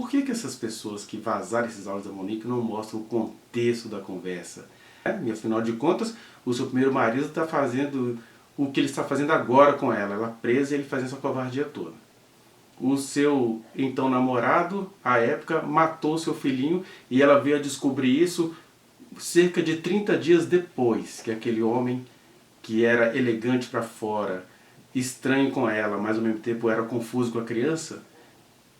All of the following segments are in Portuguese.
por que essas pessoas que vazaram esses áudios da Monique não mostram o contexto da conversa? E afinal de contas, o seu primeiro marido está fazendo o que ele está fazendo agora com ela. Ela presa e ele fazendo essa covardia toda. O seu então namorado, à época, matou seu filhinho e ela veio a descobrir isso cerca de 30 dias depois que aquele homem que era elegante para fora, estranho com ela, mas ao mesmo tempo era confuso com a criança,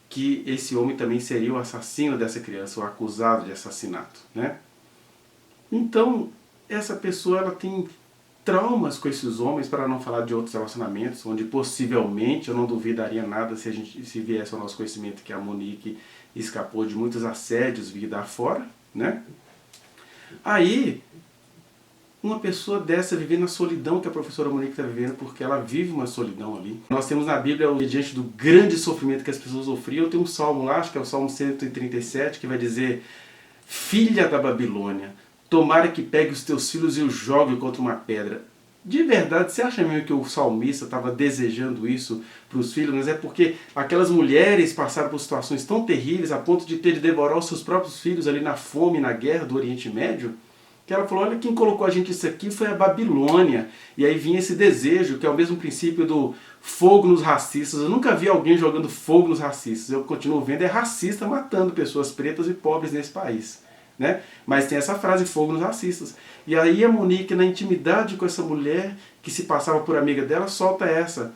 que esse homem também seria o assassino dessa criança, o acusado de assassinato, né? Então, essa pessoa ela tem traumas com esses homens, para não falar de outros relacionamentos, onde possivelmente, eu não duvidaria nada se viesse ao nosso conhecimento que a Monique escapou de muitos assédios vida afora, né? Aí, uma pessoa dessa vivendo a solidão que a professora Monique está vivendo, porque ela vive uma solidão ali. Nós temos na Bíblia, diante do grande sofrimento que as pessoas sofriam, tem um salmo lá, acho que é o Salmo 137, que vai dizer: Filha da Babilônia, tomara que pegue os teus filhos e os jogue contra uma pedra. De verdade, você acha mesmo que o salmista estava desejando isso para os filhos? Mas é porque aquelas mulheres passaram por situações tão terríveis a ponto de ter de devorar os seus próprios filhos ali na fome, na guerra do Oriente Médio, que ela falou, olha, quem colocou a gente isso aqui foi a Babilônia. E aí vinha esse desejo, que é o mesmo princípio do fogo nos racistas. Eu nunca vi alguém jogando fogo nos racistas. Eu continuo vendo é racista matando pessoas pretas e pobres nesse país, né? Mas tem essa frase, fogo nos racistas. E aí a Monique, na intimidade com essa mulher, que se passava por amiga dela, solta essa.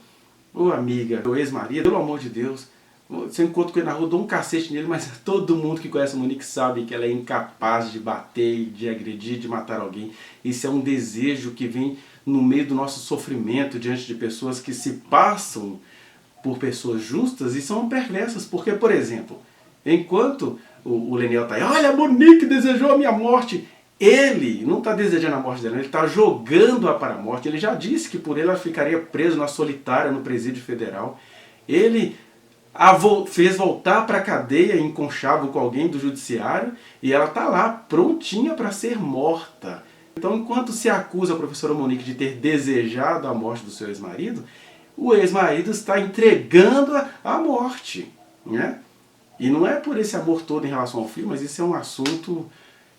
Ô amiga, o ex-marido, pelo amor de Deus, você encontra com ele na rua, dou um cacete nele, mas todo mundo que conhece a Monique sabe que ela é incapaz de bater, de agredir, de matar alguém. Isso é um desejo que vem no meio do nosso sofrimento, diante de pessoas que se passam por pessoas justas e são perversas. Porque, por exemplo, enquanto o Leniel está aí, olha, a Monique desejou a minha morte. Ele não está desejando a morte dela, ele está jogando-a para a morte. Ele já disse que por ele ela ficaria presa na solitária, no presídio federal. Ele fez voltar para a cadeia em conchavo com alguém do judiciário e ela está lá, prontinha para ser morta. Então, enquanto se acusa a professora Monique de ter desejado a morte do seu ex-marido, o ex-marido está entregando a morte, né? E não é por esse amor todo em relação ao filho, mas isso é um assunto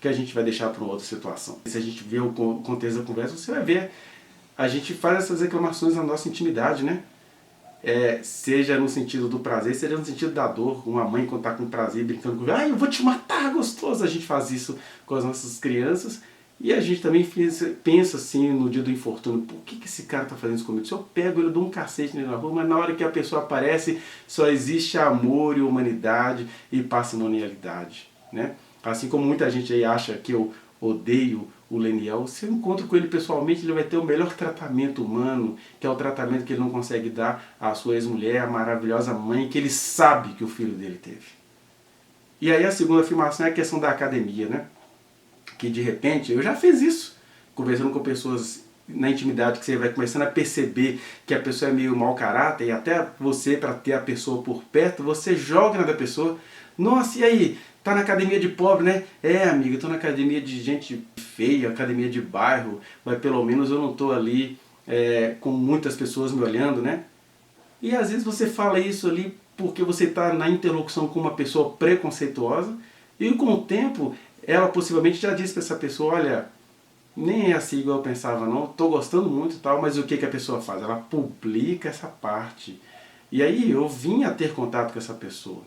que a gente vai deixar para uma outra situação. Se a gente ver o contexto da conversa, você vai ver, a gente faz essas reclamações na nossa intimidade, né? Seja no sentido do prazer, seja no sentido da dor. Uma mãe quando está com prazer, brincando com eu vou te matar, gostoso. A gente faz isso com as nossas crianças. E a gente também pensa assim no dia do infortúnio, por que esse cara está fazendo isso comigo? Se eu pego ele, dou um cacete nele na rua, mas na hora que a pessoa aparece, só existe amor e humanidade e patrimonialidade, né? Assim como muita gente aí acha que eu odeio o Leniel, se eu encontro com ele pessoalmente, ele vai ter o melhor tratamento humano, que é o tratamento que ele não consegue dar à sua ex-mulher, a maravilhosa mãe, que ele sabe que o filho dele teve. E aí a segunda afirmação é a questão da academia, né? Que de repente, eu já fiz isso, conversando com pessoas na intimidade, que você vai começando a perceber que a pessoa é meio mau caráter, e até você, para ter a pessoa por perto, você joga na da pessoa. Nossa, e aí? Tá na academia de pobre, né? Amiga, eu tô na academia de gente feia, academia de bairro, mas pelo menos eu não tô ali com muitas pessoas me olhando, né? E às vezes você fala isso ali porque você está na interlocução com uma pessoa preconceituosa, e com o tempo ela possivelmente já disse para essa pessoa, olha, nem é assim igual eu pensava não, tô gostando muito e tal, mas o que a pessoa faz? Ela publica essa parte. E aí eu vim a ter contato com essa pessoa,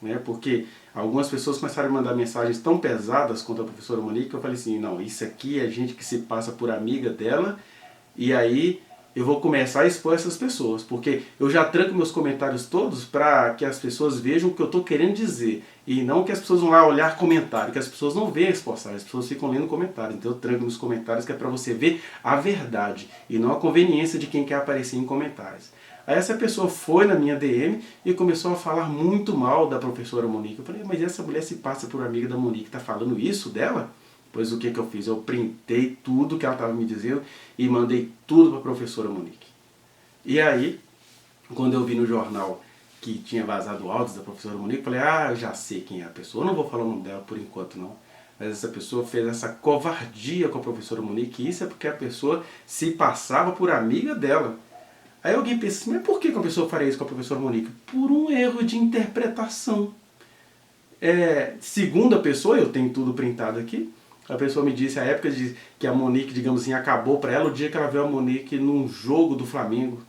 né? Porque algumas pessoas começaram a mandar mensagens tão pesadas contra a professora Monique que eu falei assim, não, isso aqui é gente que se passa por amiga dela, e aí eu vou começar a expor essas pessoas, porque eu já tranco meus comentários todos para que as pessoas vejam o que eu estou querendo dizer, e não que as pessoas vão lá olhar comentário, que as pessoas não veem as postagens, as pessoas ficam lendo comentários. Então eu tranco nos comentários, que é para você ver a verdade, e não a conveniência de quem quer aparecer em comentários. Aí essa pessoa foi na minha DM e começou a falar muito mal da professora Monique. Eu falei, mas essa mulher se passa por amiga da Monique, está falando isso dela? Pois o que eu fiz? Eu printei tudo que ela estava me dizendo e mandei tudo para a professora Monique. E aí, quando eu vi no jornal que tinha vazado áudios da professora Monique, eu falei, eu já sei quem é a pessoa. Eu não vou falar o nome dela por enquanto não. Mas essa pessoa fez essa covardia com a professora Monique, e isso é porque a pessoa se passava por amiga dela. Aí alguém pensa assim, mas por que a pessoa faria isso com a professora Monique? Por um erro de interpretação. Segundo a pessoa, eu tenho tudo printado aqui, a pessoa me disse a época de que a Monique, digamos assim, acabou para ela o dia que ela viu a Monique num jogo do Flamengo,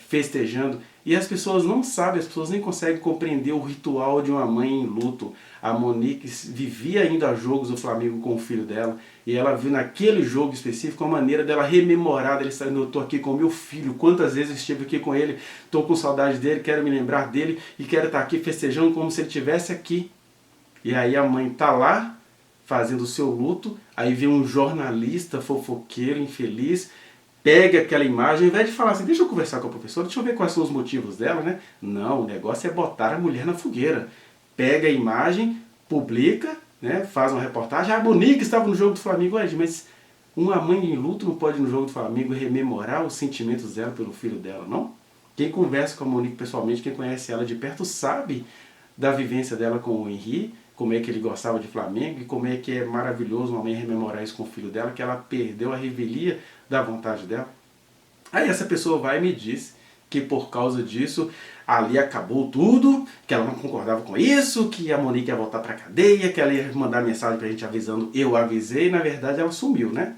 festejando. E as pessoas não sabem, as pessoas nem conseguem compreender o ritual de uma mãe em luto. A Monique vivia indo a jogos do Flamengo com o filho dela, e ela viu naquele jogo específico a maneira dela rememorar, dele saindo, eu estou aqui com o meu filho, quantas vezes eu estive aqui com ele, estou com saudade dele, quero me lembrar dele, e quero estar aqui festejando como se ele estivesse aqui. E aí a mãe está lá, fazendo o seu luto, aí vem um jornalista fofoqueiro, infeliz, pega aquela imagem, ao invés de falar assim, deixa eu conversar com a professora, deixa eu ver quais são os motivos dela, né? Não, o negócio é botar a mulher na fogueira. Pega a imagem, publica, né? Faz uma reportagem, a Monique estava no jogo do Flamengo, mas uma mãe em luto não pode ir no jogo do Flamengo rememorar os sentimentos dela pelo filho dela, não? Quem conversa com a Monique pessoalmente, quem conhece ela de perto, sabe da vivência dela com o Henri, como é que ele gostava de Flamengo e como é que é maravilhoso uma mãe rememorar isso com o filho dela, que ela perdeu a revelia da vontade dela. Aí essa pessoa vai e me diz que por causa disso ali acabou tudo, que ela não concordava com isso, que a Monique ia voltar pra cadeia, que ela ia mandar mensagem pra gente avisando, eu avisei, e na verdade ela sumiu, né?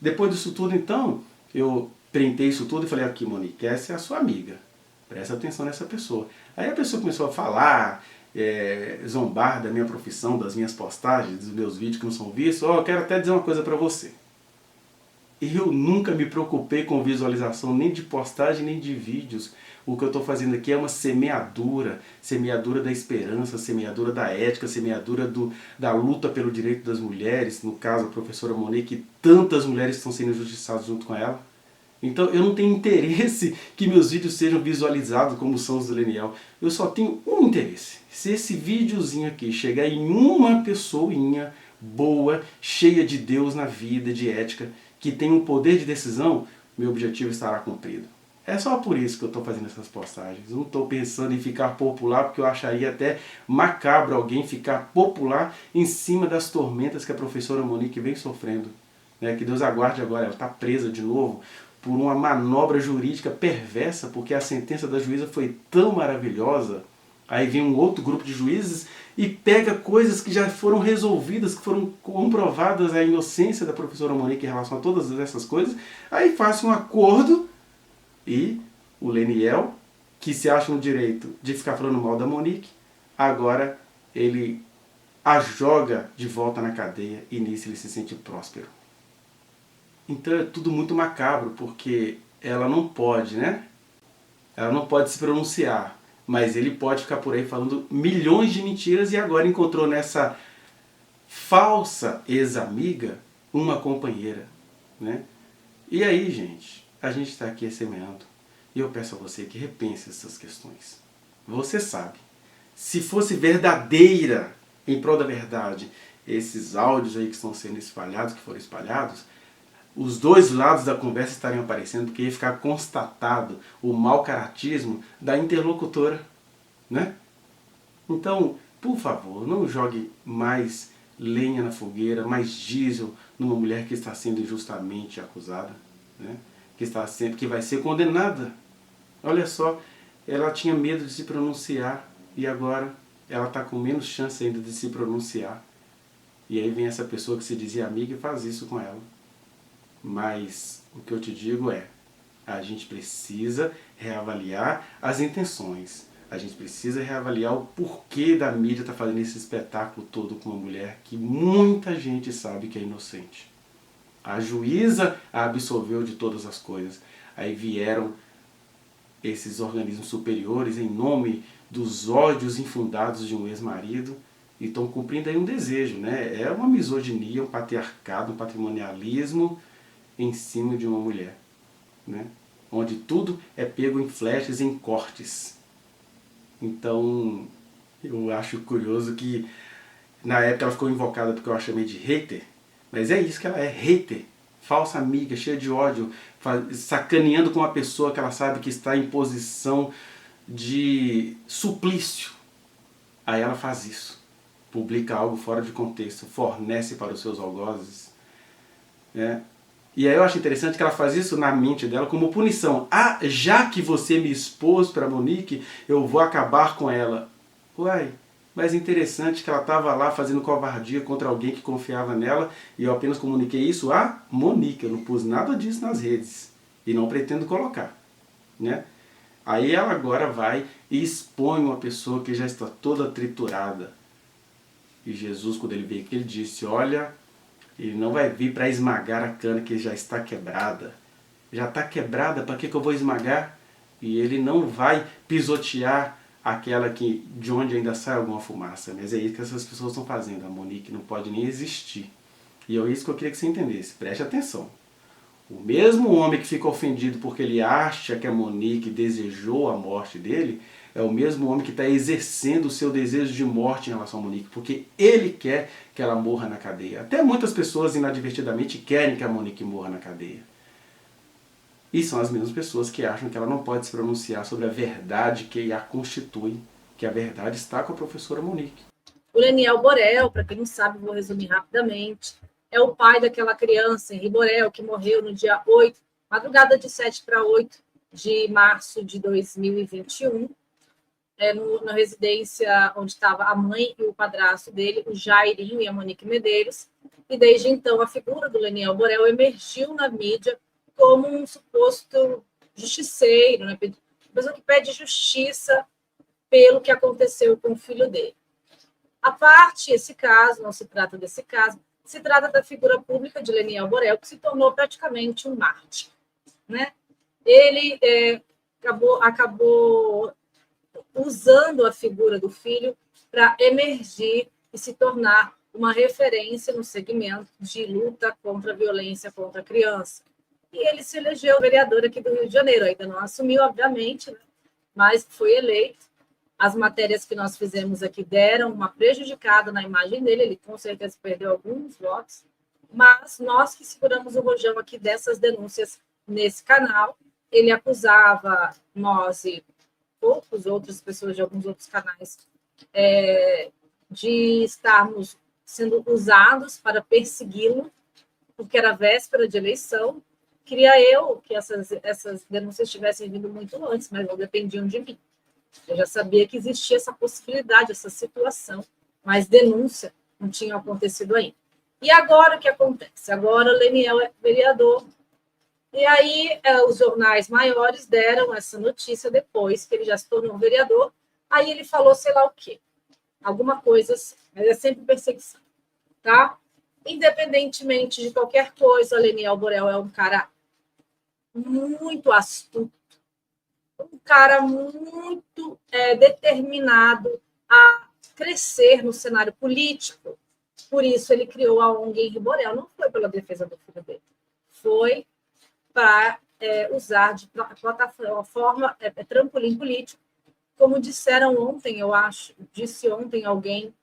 Depois disso tudo então, eu printei isso tudo e falei, aqui Monique, essa é a sua amiga, presta atenção nessa pessoa. Aí a pessoa começou a falar, zombar da minha profissão, das minhas postagens, dos meus vídeos que não são vistos. Eu quero até dizer uma coisa pra você. Eu nunca me preocupei com visualização, nem de postagem, nem de vídeos. O que eu estou fazendo aqui é uma semeadura, semeadura da esperança, semeadura da ética, semeadura da luta pelo direito das mulheres, no caso a professora Monique, que tantas mulheres estão sendo injustiçadas junto com ela. Então eu não tenho interesse que meus vídeos sejam visualizados como são os do Leniel. Eu só tenho um interesse. Se esse videozinho aqui chegar em uma pessoinha boa, cheia de Deus na vida, de ética, que tem um poder de decisão, meu objetivo estará cumprido. É só por isso que eu estou fazendo essas postagens. Eu não estou pensando em ficar popular, porque eu acharia até macabro alguém ficar popular em cima das tormentas que a professora Monique vem sofrendo. Que Deus aguarde agora, ela está presa de novo por uma manobra jurídica perversa, porque a sentença da juíza foi tão maravilhosa. Aí vem um outro grupo de juízes e pega coisas que já foram resolvidas, que foram comprovadas a inocência da professora Monique em relação a todas essas coisas, aí faz um acordo e o Leniel, que se acha no direito de ficar falando mal da Monique, agora ele a joga de volta na cadeia e nisso ele se sente próspero. Então é tudo muito macabro, porque ela não pode, né? Ela não pode se pronunciar, mas ele pode ficar por aí falando milhões de mentiras e agora encontrou nessa falsa ex-amiga uma companheira, né? E aí, gente, a gente está aqui semeando. E eu peço a você que repense essas questões. Você sabe, se fosse verdadeira, em prol da verdade, esses áudios aí que estão sendo espalhados, que foram espalhados, os dois lados da conversa estariam aparecendo, porque ia ficar constatado o mau caratismo da interlocutora, né? Então, por favor, não jogue mais lenha na fogueira, mais diesel numa mulher que está sendo injustamente acusada, né? Que vai ser condenada. Olha só, ela tinha medo de se pronunciar e agora ela está com menos chance ainda de se pronunciar. E aí vem essa pessoa que se dizia amiga e faz isso com ela. Mas o que eu te digo é, a gente precisa reavaliar as intenções. A gente precisa reavaliar o porquê da mídia estar fazendo esse espetáculo todo com uma mulher que muita gente sabe que é inocente. A juíza a absolveu de todas as coisas. Aí vieram esses organismos superiores em nome dos ódios infundados de um ex-marido e estão cumprindo aí um desejo, né? É uma misoginia, um patriarcado, um patrimonialismo em cima de uma mulher, né? Onde tudo é pego em flashes, em cortes. Então, eu acho curioso que na época ela ficou invocada porque eu a chamei de hater, mas é isso que ela é, hater, falsa amiga, cheia de ódio, sacaneando com uma pessoa que ela sabe que está em posição de suplício. Aí ela faz isso, publica algo fora de contexto, fornece para os seus algozes, né? E aí eu acho interessante que ela faz isso na mente dela como punição. Ah, já que você me expôs para Monique, eu vou acabar com ela. Uai, Mas interessante que ela estava lá fazendo covardia contra alguém que confiava nela e eu apenas comuniquei isso a Monique. Eu não pus nada disso nas redes e não pretendo colocar, né? Aí ela agora vai e expõe uma pessoa que já está toda triturada. E Jesus, quando ele veio aqui, ele disse, olha, ele não vai vir para esmagar a cana que já está quebrada. Já está quebrada, para que eu vou esmagar? E ele não vai pisotear aquela que, de onde ainda sai alguma fumaça. Mas é isso que essas pessoas estão fazendo. A Monique não pode nem existir. E é isso que eu queria que você entendesse. Preste atenção. O mesmo homem que fica ofendido porque ele acha que a Monique desejou a morte dele, é o mesmo homem que está exercendo o seu desejo de morte em relação a Monique, porque ele quer que ela morra na cadeia. Até muitas pessoas inadvertidamente querem que a Monique morra na cadeia. E são as mesmas pessoas que acham que ela não pode se pronunciar sobre a verdade que a constitui, que a verdade está com a professora Monique. O Leniel Borel, para quem não sabe, vou resumir rapidamente, é o pai daquela criança, Henri Borel, que morreu no dia 8, madrugada de 7 para 8 de março de 2021, na residência onde estava a mãe e o padrasto dele, o Jairinho e a Monique Medeiros. E desde então, a figura do Leniel Borel emergiu na mídia como um suposto justiceiro, né? Pessoa que pede justiça pelo que aconteceu com o filho dele. A parte, esse caso, não se trata desse caso, se trata da figura pública de Leniel Borel, que se tornou praticamente um mártir, né? Ele acabou usando a figura do filho para emergir e se tornar uma referência no segmento de luta contra a violência contra a criança. E ele se elegeu vereador aqui do Rio de Janeiro, ainda não assumiu, obviamente, né? Mas foi eleito. As matérias que nós fizemos aqui deram uma prejudicada na imagem dele, ele com certeza perdeu alguns votos, mas nós que seguramos o rojão aqui dessas denúncias nesse canal, ele acusava nós e poucas outras pessoas de alguns outros canais de estarmos sendo usados para persegui-lo, porque era véspera de eleição. Queria eu que essas denúncias tivessem vindo muito antes, mas não dependiam de mim. Eu já sabia que existia essa possibilidade, essa situação, mas denúncia não tinha acontecido ainda. E agora o que acontece? Agora o Leniel é vereador, e aí os jornais maiores deram essa notícia depois que ele já se tornou vereador, aí ele falou sei lá o quê, alguma coisa assim, mas é sempre perseguição, tá? Independentemente de qualquer coisa, o Leniel Borel é um cara muito astuto, um cara muito determinado a crescer no cenário político. Por isso ele criou a ONG Henri Borel. Não foi pela defesa do filho dele, foi para usar de plataforma, trampolim político. Como disseram ontem, eu acho, disse ontem alguém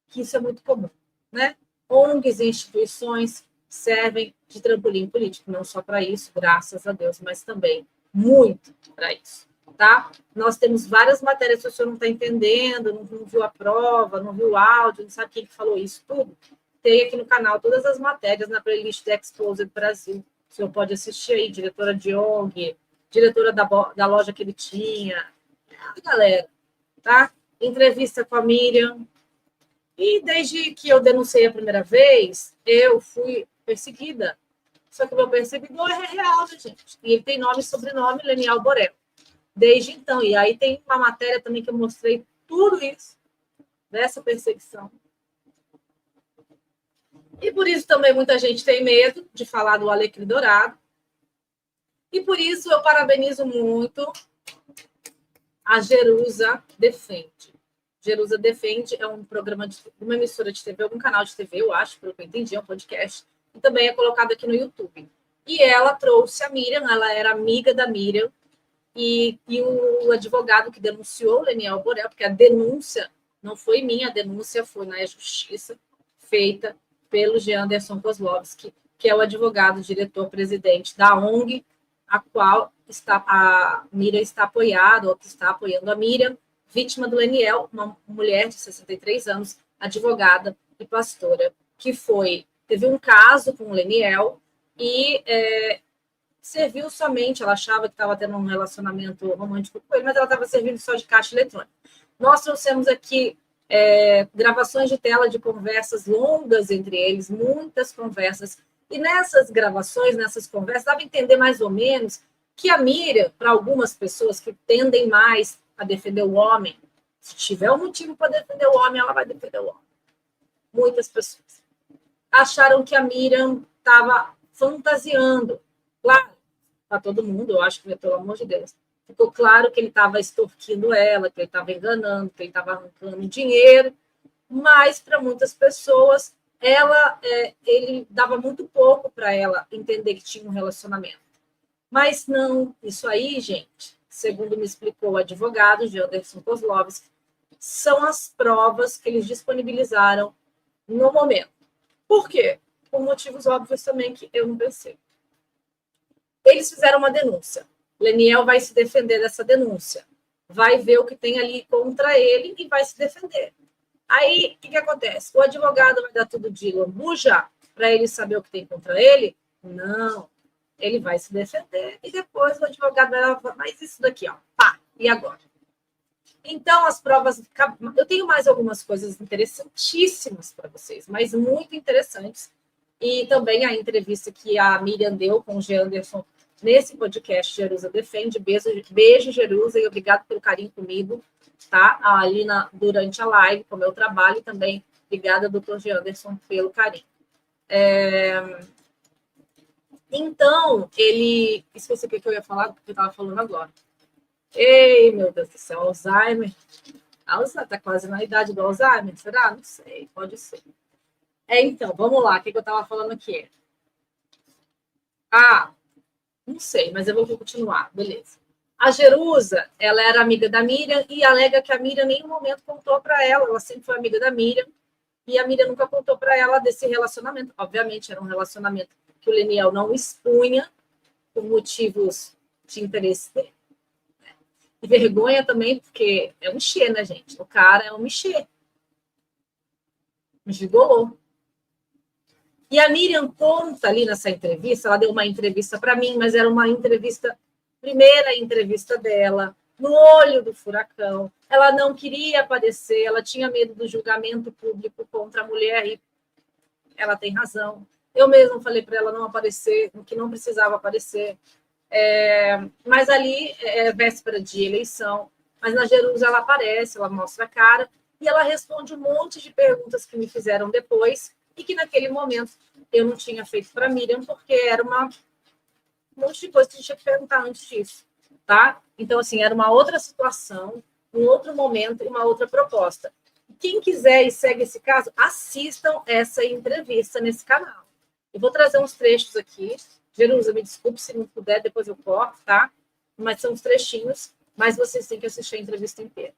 que isso é muito comum, né? ONGs e instituições servem de trampolim político, não só para isso, graças a Deus, mas também muito para isso, tá? Nós temos várias matérias, se o senhor não está entendendo, não viu a prova, não viu o áudio, não sabe quem que falou isso, tudo, tem aqui no canal todas as matérias na playlist da Exposed Brasil. O senhor pode assistir aí, diretora de ONG, diretora da loja que ele tinha, galera, tá? Entrevista com a Miriam. E desde que eu denunciei a primeira vez, eu fui perseguida. Só que o meu perseguidor é real, né, gente? E ele tem nome e sobrenome, Leniel Borel. Desde então. E aí tem uma matéria também que eu mostrei tudo isso, dessa perseguição. E por isso também muita gente tem medo de falar do Alecrim Dourado. E por isso eu parabenizo muito a Jerusa Defende. Jerusa Defende é um programa de uma emissora de TV, algum canal de TV, eu acho, pelo que eu entendi, é um podcast, e também é colocado aqui no YouTube. E ela trouxe a Miriam, ela era amiga da Miriam, e o advogado que denunciou o Leniel Borel, porque a denúncia não foi minha, a denúncia foi na justiça, feita pelo Jeanderson Kozlovski, que é o advogado, diretor-presidente da ONG, a qual a Miriam está apoiada, ou que está apoiando a Miriam, vítima do Leniel, uma mulher de 63 anos, advogada e pastora, que teve um caso com o Leniel e serviu somente, ela achava que estava tendo um relacionamento romântico com ele, mas ela estava servindo só de caixa eletrônica. Nós trouxemos aqui gravações de tela de conversas longas entre eles, muitas conversas. E nessas gravações, nessas conversas, dava a entender mais ou menos que a Miriam, para algumas pessoas que tendem mais a defender o homem, se tiver um motivo para defender o homem, ela vai defender o homem. Muitas pessoas acharam que a Miriam estava fantasiando. Claro, para todo mundo, eu acho que, pelo amor de Deus, ficou claro que ele estava extorquindo ela, que ele estava enganando, que ele estava arrancando dinheiro, mas para muitas pessoas, ele dava muito pouco para ela entender que tinha um relacionamento. Mas não, isso aí, gente, segundo me explicou o advogado de Anderson Kozlovski, são as provas que eles disponibilizaram no momento. Por quê? Por motivos óbvios também que eu não pensei. Eles fizeram uma denúncia. Leniel vai se defender dessa denúncia. Vai ver o que tem ali contra ele e vai se defender. Aí, o que acontece? O advogado vai dar tudo de lambuja para ele saber o que tem contra ele? Não. Ele vai se defender e depois o advogado vai falar, mas isso daqui, ó, pá, e agora? Então, as provas... Eu tenho mais algumas coisas interessantíssimas para vocês, mas muito interessantes. E também a entrevista que a Miriam deu com o G. Anderson nesse podcast Jerusa Defende. Beijo, Jerusa, e obrigado pelo carinho comigo, tá? Ali durante a live, com o meu trabalho, e também obrigada, doutor G. Anderson, pelo carinho. Então, ele... Esqueci o que eu ia falar, porque eu estava falando agora. Ei, meu Deus do céu, Alzheimer. Alzheimer, está quase na idade do Alzheimer, será? Não sei, pode ser. Então, vamos lá, o que eu estava falando aqui? Não sei, mas eu vou continuar, beleza. A Jerusa, ela era amiga da Miriam e alega que a Miriam em nenhum momento contou para ela sempre foi amiga da Miriam, e a Miriam nunca contou para ela desse relacionamento. Obviamente, era um relacionamento que o Leniel não expunha por motivos de interesse dele. E vergonha também, porque é um michê, né, gente? O cara é um michê. Um gigolô. E a Miriam conta ali nessa entrevista, ela deu uma entrevista para mim, mas era uma primeira entrevista dela, no olho do furacão. Ela não queria aparecer, ela tinha medo do julgamento público contra a mulher, e ela tem razão. Eu mesma falei para ela não aparecer, que não precisava aparecer. Mas ali é véspera de eleição, mas na Jerusa ela aparece, ela mostra a cara, e ela responde um monte de perguntas que me fizeram depois, e que naquele momento eu não tinha feito para a Miriam, porque era um monte de coisa que a gente tinha que perguntar antes disso, tá? Então, assim, era uma outra situação, um outro momento e uma outra proposta. Quem quiser e segue esse caso, assistam essa entrevista nesse canal. Eu vou trazer uns trechos aqui. Jerusa, me desculpe se não puder, depois eu corto, tá? Mas são uns trechinhos, mas vocês têm que assistir a entrevista inteira.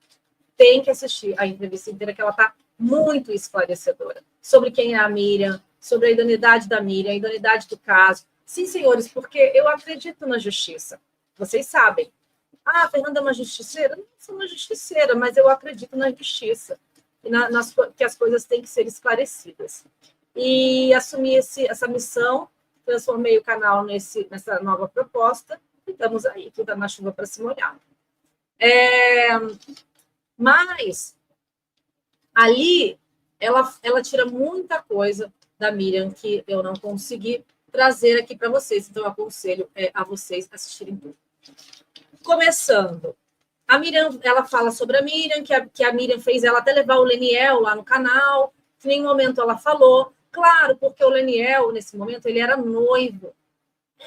Tem que assistir a entrevista inteira, que ela está muito esclarecedora sobre quem é a Miriam, sobre a idoneidade da Miriam, a idoneidade do caso. Sim, senhores, porque eu acredito na justiça. Vocês sabem. A Fernanda é uma justiceira? Não sou uma justiceira, mas eu acredito na justiça. E que as coisas têm que ser esclarecidas. E assumi essa missão, transformei o canal nessa nova proposta, e estamos aí, quem está na chuva para se molhar. Mas ali ela tira muita coisa da Miriam que eu não consegui trazer aqui para vocês, então eu aconselho a vocês assistirem tudo. Começando, a Miriam, ela fala sobre a Miriam, que a Miriam fez ela até levar o Leniel lá no canal, que em nenhum momento ela falou. Claro, porque o Leniel, nesse momento, ele era noivo.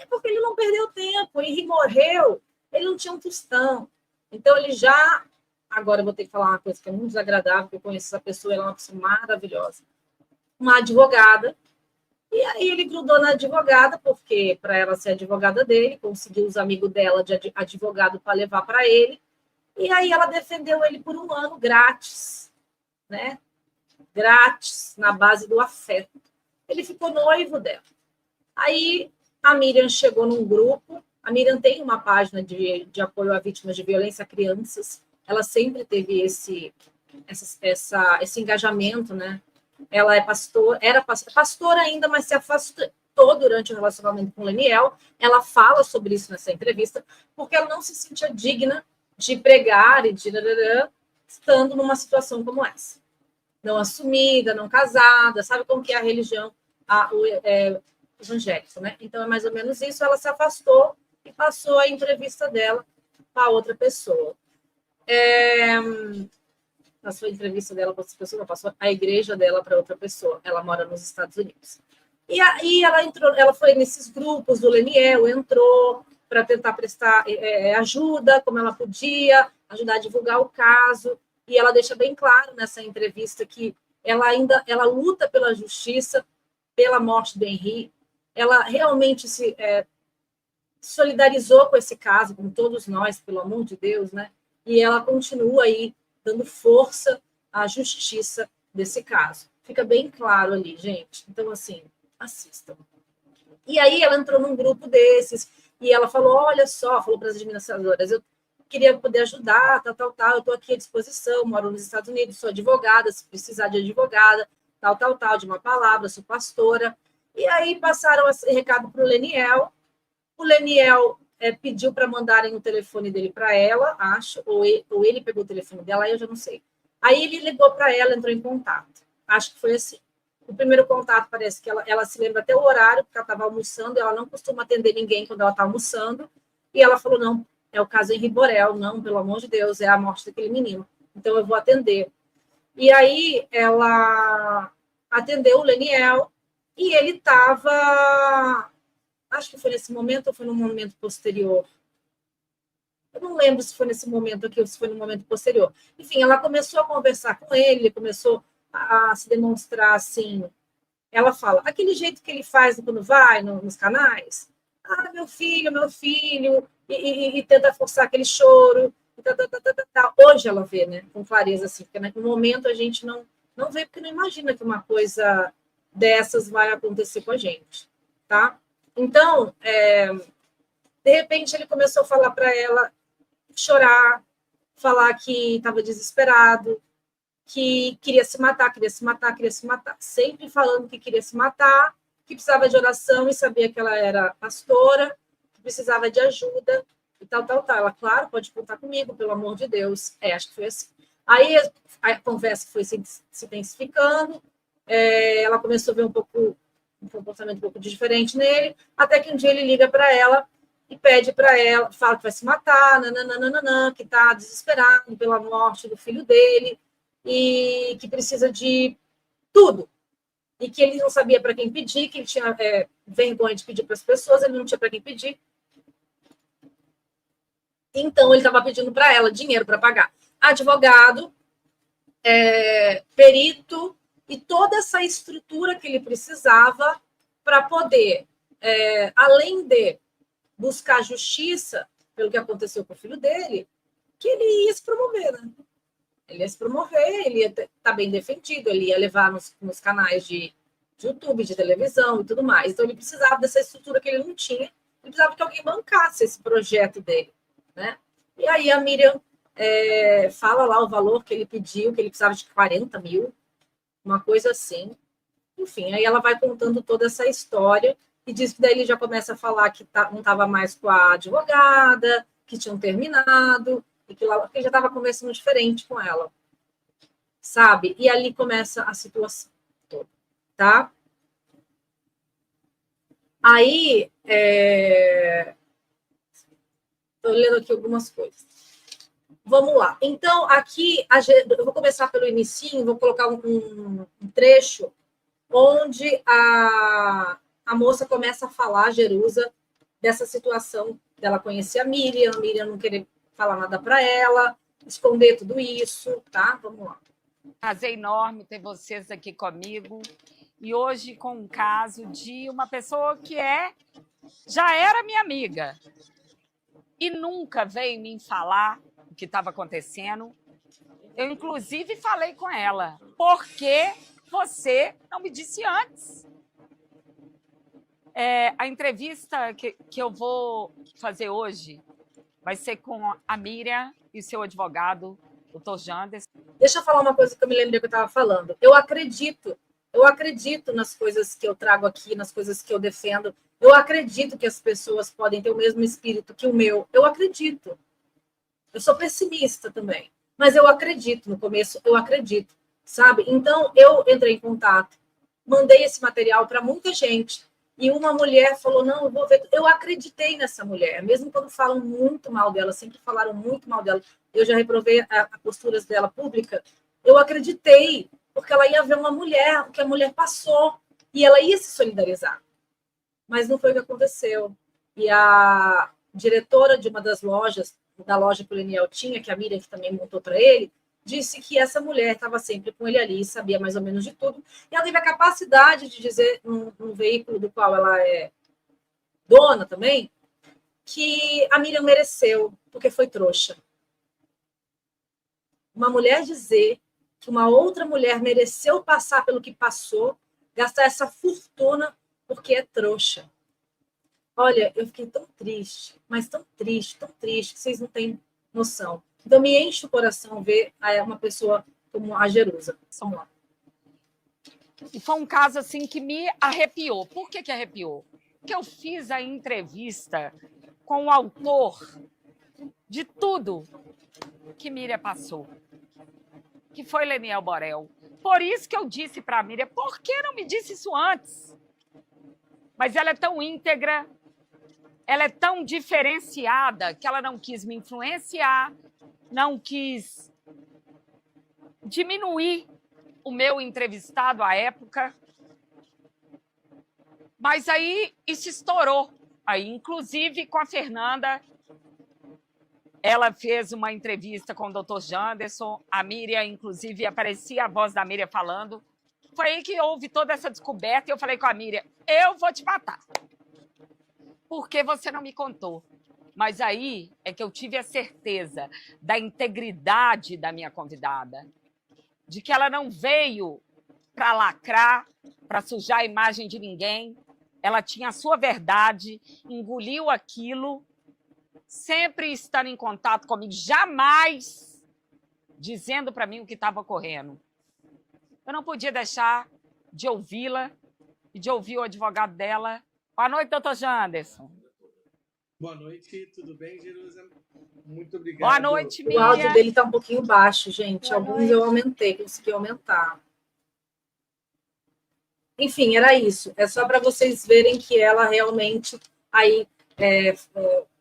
Porque ele não perdeu tempo, ele morreu, ele não tinha um tostão. Então, ele já... Agora eu vou ter que falar uma coisa que é muito desagradável, porque eu conheço essa pessoa, ela é uma pessoa maravilhosa. Uma advogada. E aí ele grudou na advogada, porque para ela ser advogada dele, conseguiu os amigos dela de advogado para levar para ele. E aí ela defendeu ele por 1 ano grátis, né? Grátis, na base do afeto. Ele ficou noivo dela. Aí a Miriam chegou num grupo. A Miriam tem uma página de apoio a vítimas de violência a crianças. Ela sempre teve esse engajamento, né? Ela era pastora ainda, mas se afastou durante o relacionamento com o Leniel. Ela fala sobre isso nessa entrevista, porque ela não se sentia digna de pregar e de estando numa situação como essa. não assumida, não casada, sabe como que é a religião evangélica, né? Então é mais ou menos isso. Ela se afastou e passou a entrevista dela para outra pessoa. Passou a entrevista dela para outra pessoa, não, passou a igreja dela para outra pessoa. Ela mora nos Estados Unidos. E aí ela foi nesses grupos do Leniel, entrou para tentar prestar ajuda, como ela podia, ajudar a divulgar o caso. E ela deixa bem claro nessa entrevista que ela luta pela justiça, pela morte do Henri. Ela realmente se solidarizou com esse caso, com todos nós, pelo amor de Deus, né? E ela continua aí dando força à justiça desse caso. Fica bem claro ali, gente. Então, assim, assistam. E aí ela entrou num grupo desses e ela falou, olha só, falou para as administradoras, eu queria poder ajudar, tal, eu estou aqui à disposição, moro nos Estados Unidos, sou advogada, se precisar de advogada, tal, de uma palavra, sou pastora. E aí passaram esse recado para o Leniel. O Leniel pediu para mandarem o telefone dele para ela, acho, ou ele pegou o telefone dela, eu já não sei. Aí ele ligou para ela, entrou em contato. Acho que foi assim. O primeiro contato parece que ela se lembra até o horário, porque ela estava almoçando, ela não costuma atender ninguém quando ela está almoçando, e ela falou, não, é o caso Henri Borel, não, pelo amor de Deus, é a morte daquele menino, então eu vou atender. E aí ela atendeu o Leniel, e ele estava, acho que foi nesse momento ou foi no momento posterior, eu não lembro se foi nesse momento aqui ou se foi no momento posterior. Enfim, ela começou a conversar com ele, começou a se demonstrar assim. Ela fala, aquele jeito que ele faz quando vai nos canais, meu filho, e tenta forçar aquele choro, Hoje ela vê, né, com clareza assim, porque no momento a gente não vê, porque não imagina que uma coisa dessas vai acontecer com a gente, tá? Então, de repente ele começou a falar para ela, chorar, falar que estava desesperado, que queria se matar, sempre falando que queria se matar, que precisava de oração e sabia que ela era pastora, que precisava de ajuda e tal. Ela, claro, pode contar comigo, pelo amor de Deus. Acho que foi assim. Aí a conversa foi se intensificando, ela começou a ver um comportamento um pouco diferente nele, até que um dia ele liga para ela e pede para ela, fala que vai se matar, que está desesperado pela morte do filho dele, e que precisa de tudo. E que ele não sabia para quem pedir, que ele tinha vergonha de pedir para as pessoas, ele não tinha para quem pedir. Então, ele estava pedindo para ela dinheiro para pagar advogado, perito e toda essa estrutura que ele precisava para poder, além de buscar justiça pelo que aconteceu com o filho dele, que ele ia se promover, né? Ele ia se promover, ele ia estar bem defendido, ele ia levar nos canais de YouTube, de televisão e tudo mais. Então, ele precisava dessa estrutura que ele não tinha, ele precisava que alguém bancasse esse projeto dele, né? E aí a Miriam fala lá o valor que ele pediu, que ele precisava de 40 mil, uma coisa assim. Enfim, aí ela vai contando toda essa história e diz que daí ele já começa a falar que não estava mais com a advogada, que tinham terminado, e que já estava conversando diferente com ela, sabe? E ali começa a situação toda, tá? Aí, estou lendo aqui algumas coisas. Vamos lá. Então, aqui, eu vou começar pelo inicinho, vou colocar um trecho onde a moça começa a falar, Jerusa, dessa situação dela conhecer a Miriam não querer falar nada para ela, esconder tudo isso, tá? Vamos lá. Prazer enorme ter vocês aqui comigo. E hoje com um caso de uma pessoa que já era minha amiga e nunca veio me falar o que estava acontecendo. Eu, inclusive, falei com ela, por que você não me disse antes? A entrevista que eu vou fazer hoje vai ser com a Miriam e seu advogado, o Dr. Janderson. Deixa eu falar uma coisa que eu me lembrei que eu estava falando. Eu acredito nas coisas que eu trago aqui, nas coisas que eu defendo. Eu acredito que as pessoas podem ter o mesmo espírito que o meu. Eu acredito. Eu sou pessimista também. Mas eu acredito. No começo, eu acredito. sabe? Então, eu entrei em contato, mandei esse material para muita gente, e uma mulher falou, não, eu vou ver. Eu acreditei nessa mulher, mesmo quando falam muito mal dela, sempre falaram muito mal dela. Eu já reprovei a posturas dela pública. Eu acreditei, porque ela ia ver uma mulher, o que a mulher passou, e ela ia se solidarizar. Mas não foi o que aconteceu. E a diretora de uma das lojas, da loja que o Leniel tinha, que a Miriam que também montou para ele, disse que essa mulher estava sempre com ele ali, sabia mais ou menos de tudo, e ela teve a capacidade de dizer, num veículo do qual ela é dona também, que a Miriam mereceu, porque foi trouxa. Uma mulher dizer que uma outra mulher mereceu passar pelo que passou, gastar essa fortuna porque é trouxa. Olha, eu fiquei tão triste, mas tão triste, que vocês não têm noção. Então, me enche o coração ver uma pessoa como a Jerusa. Vamos lá. E foi um caso assim que me arrepiou. Por que arrepiou? Porque eu fiz a entrevista com o autor de tudo que Miriam passou, que foi Leniel Borel. Por isso que eu disse para a Miriam, por que não me disse isso antes? Mas ela é tão íntegra, ela é tão diferenciada que ela não quis me influenciar, não quis diminuir o meu entrevistado à época. Mas aí isso estourou. Aí, inclusive com a Fernanda, ela fez uma entrevista com o Dr. Janderson, a Miriam, inclusive, aparecia a voz da Miriam falando. Foi aí que houve toda essa descoberta e eu falei com a Miriam, eu vou te matar. Porque você não me contou. Mas aí é que eu tive a certeza da integridade da minha convidada, de que ela não veio para lacrar, para sujar a imagem de ninguém. Ela tinha a sua verdade, engoliu aquilo, sempre estando em contato comigo, jamais dizendo para mim o que estava ocorrendo. Eu não podia deixar de ouvi-la e de ouvir o advogado dela. Boa noite, doutor Janderson. Boa noite, tudo bem, Jerusa? Muito obrigado. Boa noite, Miriam. O áudio dele está um pouquinho baixo, gente. Boa Alguns noite. eu aumentei, consegui aumentar. Enfim, era isso. É só para vocês verem que ela realmente aí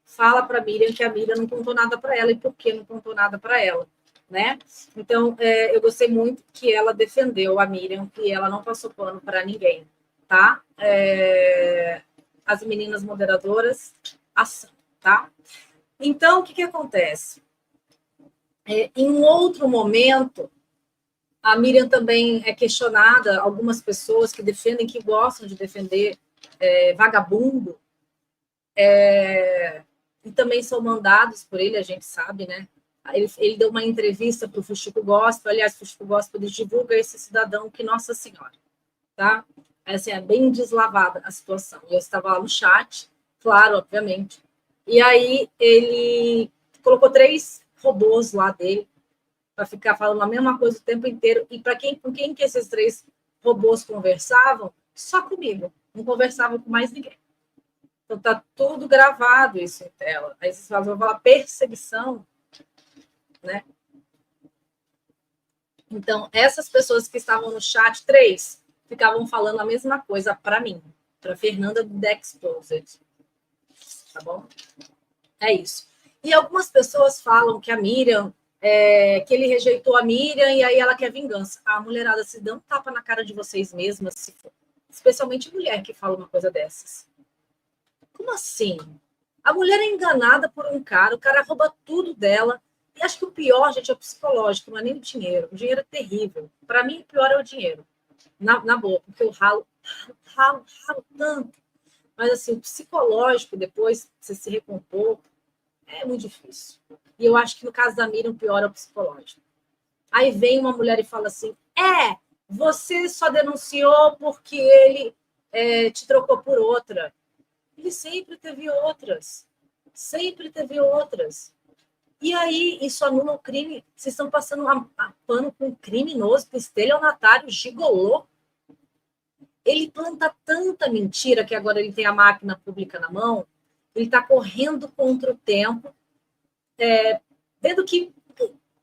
fala para a Miriam que a Miriam não contou nada para ela e por que não contou nada para ela, né? Então, eu gostei muito que ela defendeu a Miriam, que ela não passou pano para ninguém, tá? As meninas moderadoras, ação, tá? Então, o que acontece? Em um outro momento, a Miriam também é questionada, algumas pessoas que defendem, que gostam de defender vagabundo, e também são mandados por ele, a gente sabe, né? Ele deu uma entrevista para o Fuxico Gospel, aliás, o Fuxico Gospel divulga esse cidadão que Nossa Senhora, tá? Assim, é bem deslavada a situação. Eu estava lá no chat, claro, obviamente, e aí ele colocou 3 robôs lá dele, para ficar falando a mesma coisa o tempo inteiro. E com quem que esses 3 robôs conversavam? Só comigo. Não conversavam com mais ninguém. Então, tá tudo gravado isso em tela. Aí vocês vão falar perseguição, né? Então, essas pessoas que estavam no chat, 3, ficavam falando a mesma coisa para mim, para Fernanda do The Exposed. Tá bom? É isso. E algumas pessoas falam que a Miriam, que ele rejeitou a Miriam e aí ela quer vingança. A mulherada, se dá um tapa na cara de vocês mesmas, se for. Especialmente mulher que fala uma coisa dessas. Como assim? A mulher é enganada por um cara, o cara rouba tudo dela. E acho que o pior, gente, é o psicológico, não é nem o dinheiro. O dinheiro é terrível. Para mim, o pior é o dinheiro. Na boa, porque eu ralo tanto. Mas, assim, o psicológico, depois, você se recompor, é muito difícil. E eu acho que no caso da Miriam, o pior é o psicológico. Aí vem uma mulher e fala assim, você só denunciou porque ele te trocou por outra. Ele sempre teve outras. Sempre teve outras. E aí, isso anula o crime. Vocês estão passando a pano com um criminoso, estelionatário, gigolô. Ele planta tanta mentira que agora ele tem a máquina pública na mão, ele está correndo contra o tempo, vendo que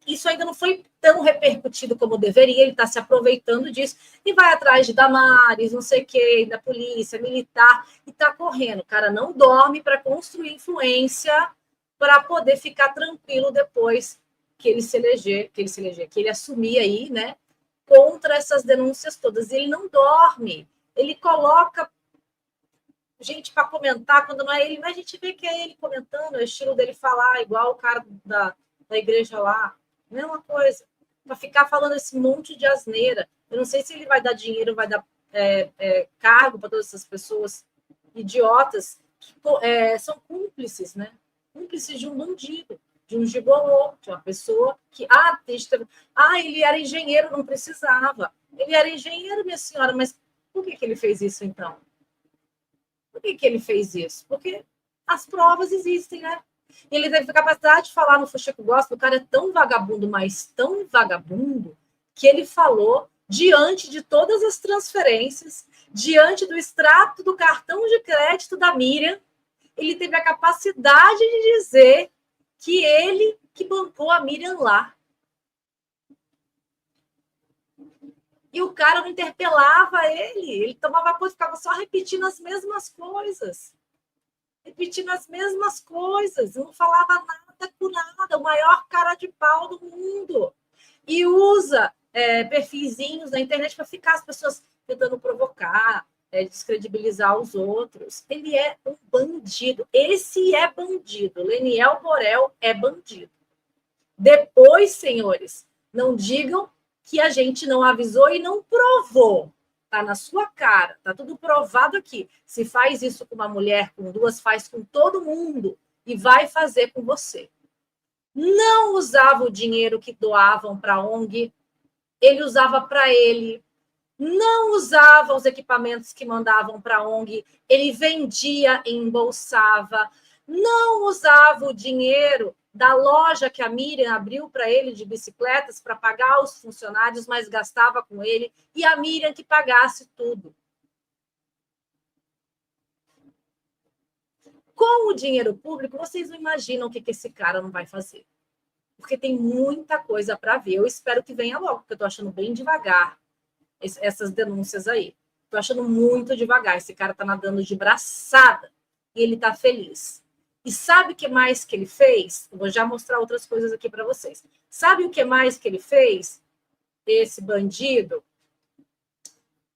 isso ainda não foi tão repercutido como deveria, ele está se aproveitando disso e vai atrás de Damares, não sei o quê, da polícia, militar, e está correndo. O cara não dorme para construir influência para poder ficar tranquilo depois que ele se eleger, que ele assumir aí, né, contra essas denúncias todas. Ele não dorme, ele coloca gente para comentar quando não é ele, mas a gente vê que é ele comentando, é o estilo dele falar, igual o cara da igreja lá, mesma coisa, para ficar falando esse monte de asneira. Eu não sei se ele vai dar dinheiro, vai dar cargo para todas essas pessoas idiotas que são cúmplices, né? Cúmplices de um bandido, de um gigolô, de uma pessoa que ele era engenheiro, não precisava. Ele era engenheiro, minha senhora, mas por que ele fez isso então? Por que ele fez isso? Porque as provas existem, né? E ele teve capacidade de falar no Fuxico Gospel, o cara é tão vagabundo, mas tão vagabundo, que ele falou diante de todas as transferências, diante do extrato do cartão de crédito da Miriam, ele teve a capacidade de dizer que ele que bancou a Miriam lá. E o cara não interpelava ele tomava conta, ficava só repetindo as mesmas coisas. Não falava nada com nada, o maior cara de pau do mundo. E usa perfilzinhos na internet para ficar as pessoas tentando provocar, descredibilizar os outros. Ele é um bandido. Esse é bandido. Leniel Borel é bandido. Depois, senhores, não digam que a gente não avisou e não provou. Está na sua cara, está tudo provado aqui. Se faz isso com uma mulher, com duas, faz com todo mundo e vai fazer com você. Não usava o dinheiro que doavam para a ONG, ele usava para ele. Não usava os equipamentos que mandavam para a ONG, ele vendia e embolsava. Não usava o dinheiro da loja que a Miriam abriu para ele de bicicletas para pagar os funcionários, mas gastava com ele, e a Miriam que pagasse tudo. Com o dinheiro público, vocês não imaginam o que esse cara não vai fazer. Porque tem muita coisa para ver. Eu espero que venha logo, porque eu estou achando bem devagar essas denúncias aí. Estou achando muito devagar. Esse cara está nadando de braçada e ele está feliz. E sabe o que mais que ele fez? Eu vou já mostrar outras coisas aqui para vocês. Sabe o que mais que ele fez? Esse bandido,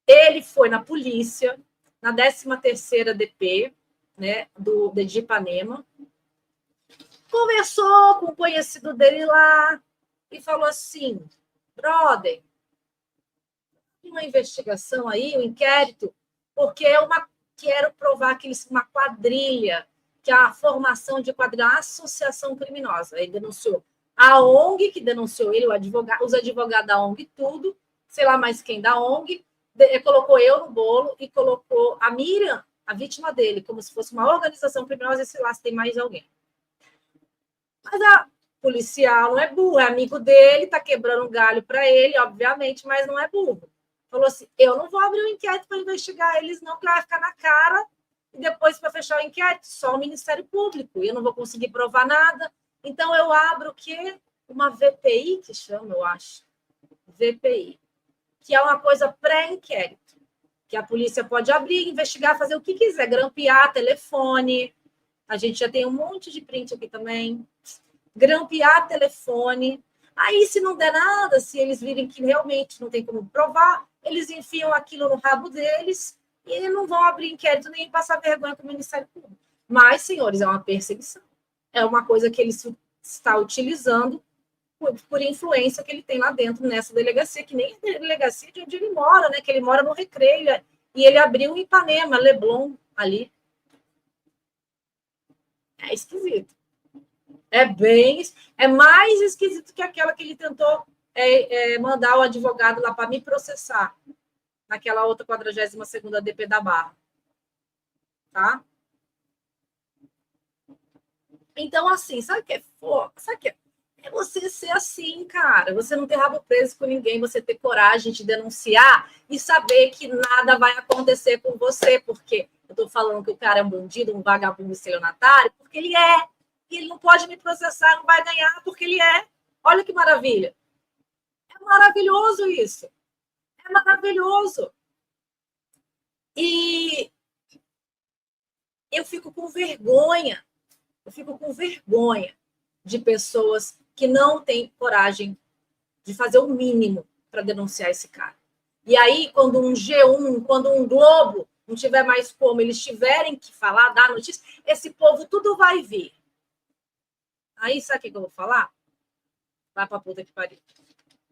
ele foi na polícia, na 13ª DP, né, de Ipanema, conversou com o conhecido dele lá e falou assim, brother, uma investigação aí, um inquérito, porque quero provar que eles uma quadrilha, que é a formação de quadrilha, uma associação criminosa. Ele denunciou a ONG, que denunciou ele, os advogados da ONG, tudo, sei lá mais quem da ONG, colocou eu no bolo e colocou a Miriam, a vítima dele, como se fosse uma organização criminosa, e sei lá se tem mais alguém. Mas a policial não é burro, é amigo dele, está quebrando um galho para ele, obviamente, mas não é burro. Falou assim, eu não vou abrir um inquérito para investigar eles, não, que vai ficar na cara, e depois, para fechar o inquérito, só o Ministério Público, e eu não vou conseguir provar nada. Então, eu abro o quê? Uma VPI, que chama, eu acho. VPI, que é uma coisa pré-inquérito, que a polícia pode abrir, investigar, fazer o que quiser, grampear telefone. A gente já tem um monte de print aqui também. Grampear telefone. Aí, se não der nada, se eles virem que realmente não tem como provar, eles enfiam aquilo no rabo deles e não vão abrir inquérito nem passar vergonha com o Ministério Público. Mas, senhores, é uma perseguição. É uma coisa que ele está utilizando por influência que ele tem lá dentro nessa delegacia, que nem é a delegacia de onde ele mora, né? Que ele mora no Recreio. E ele abriu em Ipanema, Leblon, ali. É esquisito. É mais esquisito que aquela que ele tentou mandar o advogado lá para me processar, naquela outra 42ª DP da Barra. Tá? Então, assim, sabe o que é foda? Sabe o que é você ser assim, cara. Você não ter rabo preso com ninguém, você ter coragem de denunciar e saber que nada vai acontecer com você, porque eu tô falando que o cara é um bandido, um vagabundo estelionatário, porque ele é. E ele não pode me processar, não vai ganhar, porque ele é. Olha que maravilha. maravilhoso isso. É maravilhoso. E eu fico com vergonha. Eu fico com vergonha de pessoas que não têm coragem de fazer o mínimo para denunciar esse cara. E aí, quando um G1, quando um Globo não tiver mais como eles tiverem que falar, dar notícia, esse povo tudo vai vir. Aí, sabe o que eu vou falar? Vai pra puta que pariu.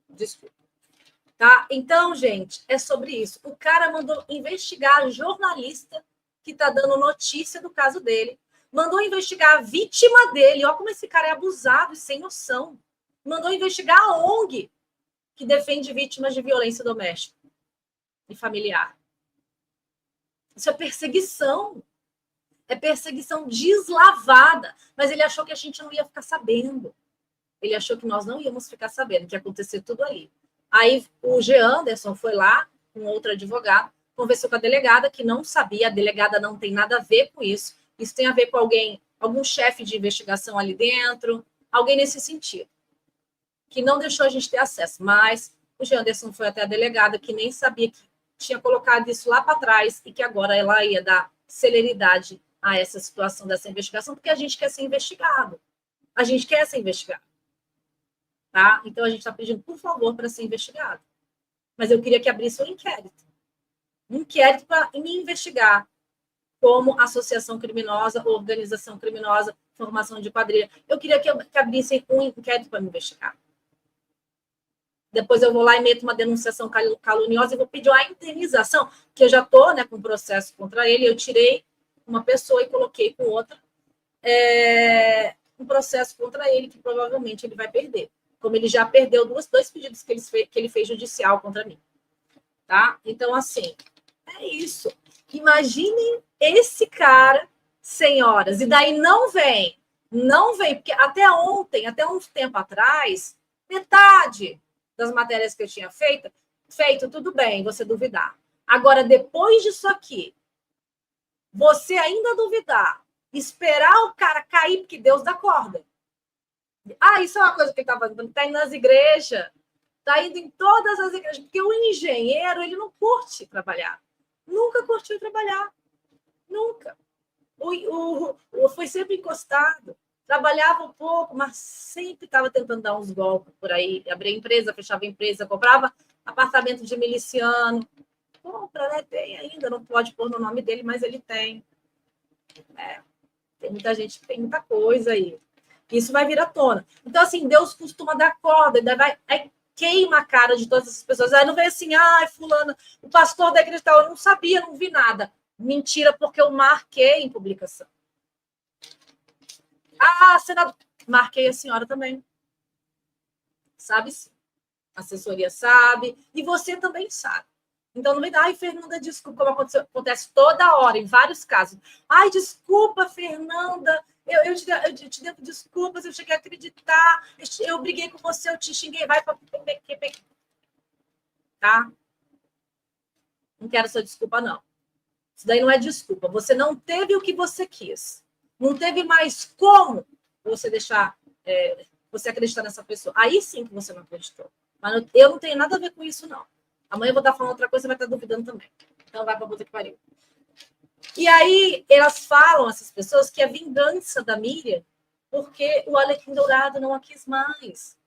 Desculpa. Tá? Então, gente, é sobre isso. O cara mandou investigar a jornalista que tá dando notícia do caso dele. Mandou investigar a vítima dele. Olha como esse cara é abusado e sem noção. Mandou investigar a ONG que defende vítimas de violência doméstica e familiar. Isso é perseguição. É perseguição deslavada. Mas ele achou que a gente não ia ficar sabendo. Ele achou que nós não íamos ficar sabendo que ia acontecer tudo ali. Aí o G. Anderson foi lá, com outro advogado, conversou com a delegada, que não sabia, a delegada não tem nada a ver com isso. Isso tem a ver com alguém, algum chefe de investigação ali dentro, alguém nesse sentido, que não deixou a gente ter acesso. Mas o G. Anderson foi até a delegada, que nem sabia que tinha colocado isso lá para trás e que agora ela ia dar celeridade a essa situação dessa investigação, porque a gente quer ser investigado. A gente quer ser investigado. Tá? Então, a gente está pedindo, por favor, para ser investigado. Mas eu queria que abrisse um inquérito. Um inquérito para me investigar como associação criminosa, organização criminosa, formação de quadrilha. Eu queria que abrissem um inquérito para me investigar. Depois eu vou lá e meto uma denunciação caluniosa e vou pedir uma indenização, que eu já estou, né, com um processo contra ele. Eu tirei uma pessoa e coloquei com outra um processo contra ele, que provavelmente ele vai perder. Como ele já perdeu dois pedidos que ele fez judicial contra mim. Tá? Então, assim, é isso. Imaginem esse cara, senhoras, e daí não vem, porque até ontem, até um tempo atrás, metade das matérias que eu tinha feito, tudo bem, você duvidar. Agora, depois disso aqui, você ainda duvidar, esperar o cara cair, porque Deus dá corda. Isso é uma coisa que ele está fazendo. Está indo nas igrejas, está indo em todas as igrejas, porque o engenheiro, ele não curte trabalhar. Nunca curtiu trabalhar. Nunca. Foi sempre encostado. Trabalhava um pouco, mas sempre estava tentando dar uns golpes por aí. Abria empresa, fechava empresa, comprava apartamento de miliciano. Compra, né? Tem ainda, não pode pôr no nome dele, mas ele tem. Tem muita gente que tem muita coisa aí. Isso vai vir à tona. Então, assim, Deus costuma dar corda, aí queima a cara de todas essas pessoas. Aí não vem assim, fulana, o pastor da igreja tal, eu não sabia, não vi nada. Mentira, porque eu marquei em publicação. Senador, marquei a senhora também. Sabe sim. A assessoria sabe, e você também sabe. Então, não me dá, Fernanda, desculpa, como acontece toda hora, em vários casos. Desculpa, Fernanda, eu te devo desculpas, eu cheguei a acreditar, eu briguei com você, eu te xinguei, vai para... Tá? Não quero sua desculpa, não. Isso daí não é desculpa. Você não teve o que você quis. Não teve mais como você deixar, você acreditar nessa pessoa. Aí sim que você não acreditou. Mas eu não tenho nada a ver com isso, não. Amanhã eu vou estar falando outra coisa, você vai estar duvidando também. Então vai para puta que pariu. E aí elas falam, essas pessoas, que é vingança da Miriam, porque o Alecrim Dourado não a quis mais.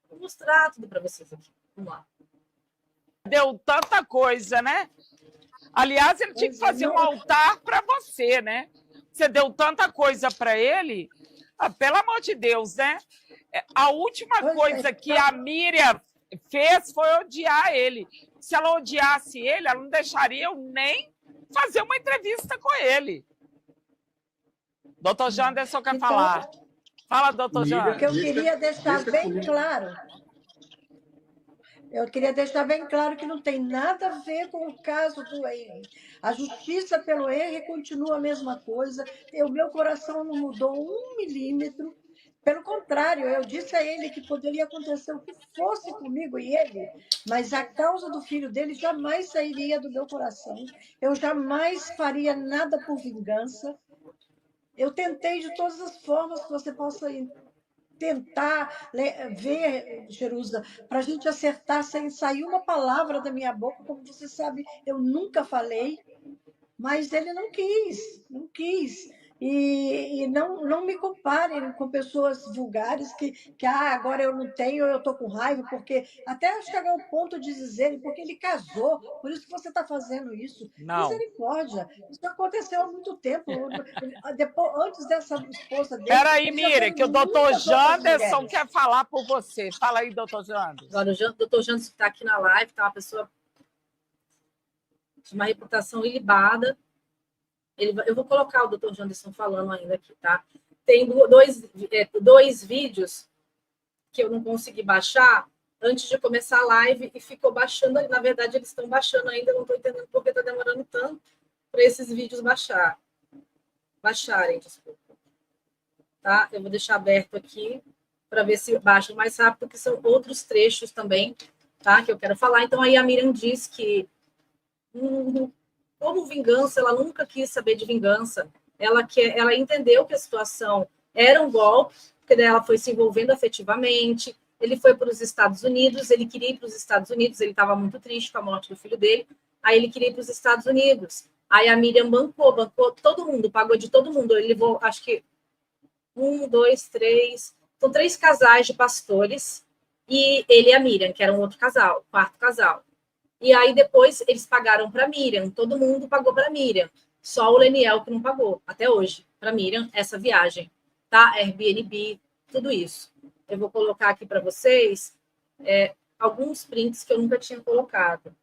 Vou mostrar tudo para vocês aqui. Vamos lá. Deu tanta coisa, né? Aliás, ele tinha que fazer um altar para você, né? Você deu tanta coisa para ele. Pelo amor de Deus, né? A última coisa que a Miriam fez foi odiar ele. Se ela odiasse ele, ela não deixaria eu nem fazer uma entrevista com ele. Doutor Janderson quer falar. Fala, doutor Janderson. O que eu queria deixar bem claro... Eu queria deixar bem claro que não tem nada a ver com o caso do Henry. A justiça pelo Henry continua a mesma coisa. O meu coração não mudou 1 milímetro. Pelo contrário, eu disse a ele que poderia acontecer o que fosse comigo e ele, mas a causa do filho dele jamais sairia do meu coração. Eu jamais faria nada por vingança. Eu tentei de todas as formas que você possa tentar ver, Jerusa, para a gente acertar sem sair uma palavra da minha boca. Como você sabe, eu nunca falei, mas ele não quis. E não me comparem com pessoas vulgares que agora eu não tenho, eu estou com raiva, porque até chegar ao ponto de dizerem, porque ele casou, por isso que você está fazendo isso. Não. Misericórdia, isso aconteceu há muito tempo. Depois, antes dessa esposa dele. Peraí, Miriam, que o doutor Janderson quer falar por você. Fala aí, doutor Janderson. Agora, o doutor Janderson está aqui na live, tá uma pessoa de uma reputação ilibada. Eu vou colocar o doutor Janderson falando ainda aqui, tá? Tem dois vídeos que eu não consegui baixar antes de começar a live e ficou baixando. Na verdade, eles estão baixando ainda, eu não estou entendendo por que está demorando tanto para esses vídeos baixarem, desculpa. Tá? Eu vou deixar aberto aqui para ver se baixa mais rápido, que são outros trechos também, tá? Que eu quero falar. Então, aí a Miriam diz que como vingança, ela nunca quis saber de vingança. Ela entendeu que a situação era um golpe, porque daí ela foi se envolvendo afetivamente. Ele foi para os Estados Unidos, ele queria ir para os Estados Unidos, ele estava muito triste com a morte do filho dele, aí ele queria ir para os Estados Unidos. Aí a Miriam bancou todo mundo, pagou de todo mundo. Ele levou, acho que 1, 2, 3... São 3 casais de pastores, e ele e a Miriam, que era um outro casal, 4º casal. E aí depois eles pagaram para Miriam, todo mundo pagou para Miriam, só o Leniel que não pagou, até hoje, para Miriam, essa viagem, tá? Airbnb, tudo isso. Eu vou colocar aqui para vocês alguns prints que eu nunca tinha colocado,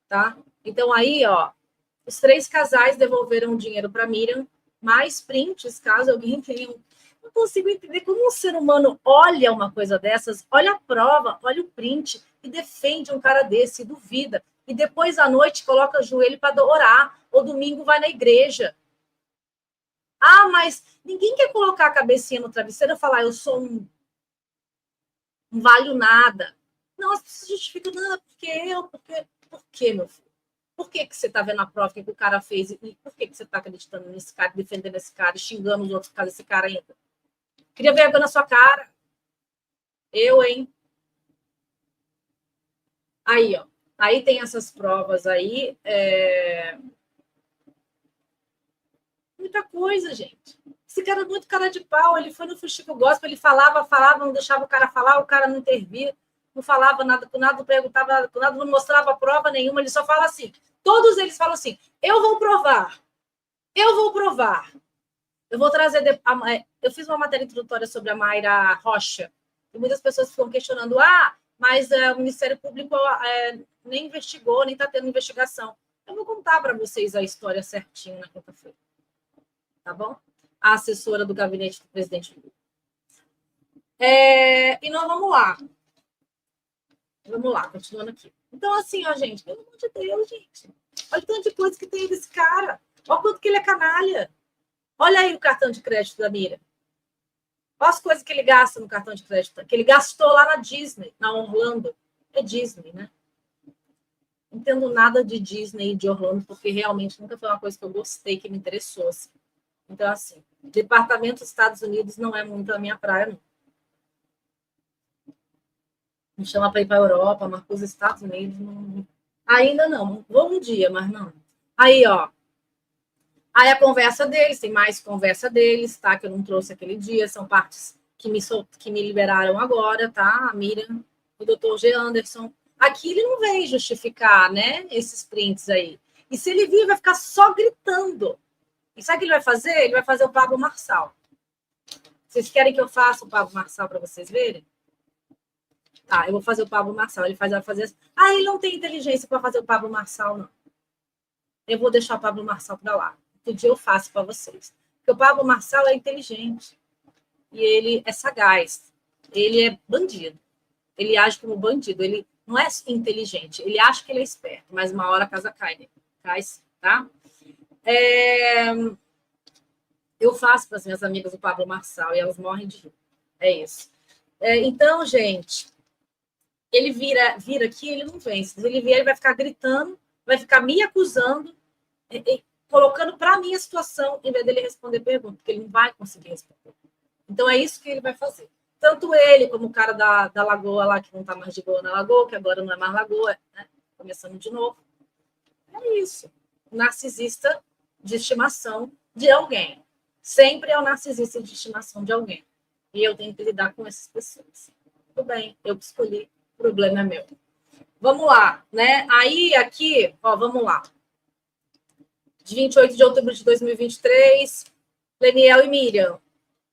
tá? Então aí, ó, os 3 casais devolveram o dinheiro para Miriam, mais prints, caso alguém tenha. Não consigo entender como um ser humano olha uma coisa dessas, olha a prova, olha o print e defende um cara desse, e duvida. E depois à noite coloca o joelho para orar, ou domingo vai na igreja. Ah, mas ninguém quer colocar a cabecinha no travesseiro e falar, eu sou não valho nada. Não, as pessoas justificam, não, por que, meu filho? Por que você está vendo a prova que o cara fez? E por que você está acreditando nesse cara, defendendo esse cara, xingando os outros por causa desse cara ainda? Queria vergonha na sua cara. Eu, hein? Aí, ó. Aí tem essas provas aí. Muita coisa, gente. Esse cara é muito cara de pau. Ele foi no Fuxico Gospel, ele falava, não deixava o cara falar, o cara não intervia, não falava nada com nada, não perguntava nada com nada, não mostrava prova nenhuma, ele só fala assim. Todos eles falam assim, eu vou provar. Eu vou trazer... Eu fiz uma matéria introdutória sobre a Mayra Rocha, e muitas pessoas ficam questionando, mas o Ministério Público nem investigou, nem está tendo investigação. Eu vou contar para vocês a história certinho na quinta-feira. Tá bom? A assessora do gabinete do presidente Lula. E nós vamos lá. Vamos lá, continuando aqui. Então, assim, ó, gente, pelo amor de Deus, gente. Olha o tanto de coisa que tem desse cara. Olha o quanto que ele é canalha. Olha aí o cartão de crédito da Mira. Olha as coisas que ele gasta no cartão de crédito, que ele gastou lá na Disney, na Orlando. É Disney, né? Não entendo nada de Disney e de Orlando, porque realmente nunca foi uma coisa que eu gostei, que me interessou. Assim. Então, assim, departamento dos Estados Unidos não é muito a minha praia, não. Me chama para ir para a Europa, mas para os Estados Unidos, não... ainda não. Vou um dia, mas não. Aí, ó. Aí a conversa deles, tem mais conversa deles, tá? Que eu não trouxe aquele dia, são partes que me liberaram agora, tá? A Miriam, o doutor G. Anderson. Aqui ele não vem justificar, né? Esses prints aí. E se ele vir, vai ficar só gritando. E sabe o que ele vai fazer? Ele vai fazer o Pablo Marçal. Vocês querem que eu faça o Pablo Marçal para vocês verem? Tá, eu vou fazer o Pablo Marçal. Ele vai fazer assim. Ele não tem inteligência para fazer o Pablo Marçal, não. Eu vou deixar o Pablo Marçal para lá. Outro dia eu faço para vocês. Porque o Pablo Marçal é inteligente. E ele é sagaz. Ele é bandido. Ele age como bandido. Ele não é inteligente. Ele acha que ele é esperto. Mas uma hora a casa cai, né? Cai, tá? Eu faço para as minhas amigas o Pablo Marçal. E elas morrem de rir. É isso. Então, gente... Ele vira aqui, ele não vem. Se ele vier, ele vai ficar gritando, vai ficar me acusando, colocando para mim a situação, em vez dele responder pergunta, porque ele não vai conseguir responder. Então, é isso que ele vai fazer. Tanto ele como o cara da Lagoa lá, que não está mais de boa na Lagoa, que agora não é mais Lagoa, né? Começando de novo. É isso. Narcisista de estimação de alguém. Sempre é o narcisista de estimação de alguém. E eu tenho que lidar com essas pessoas. Tudo bem, eu que escolhi, o problema é meu. Vamos lá, né? Aí, aqui, ó, vamos lá. De 28 de outubro de 2023, Leniel e Miriam.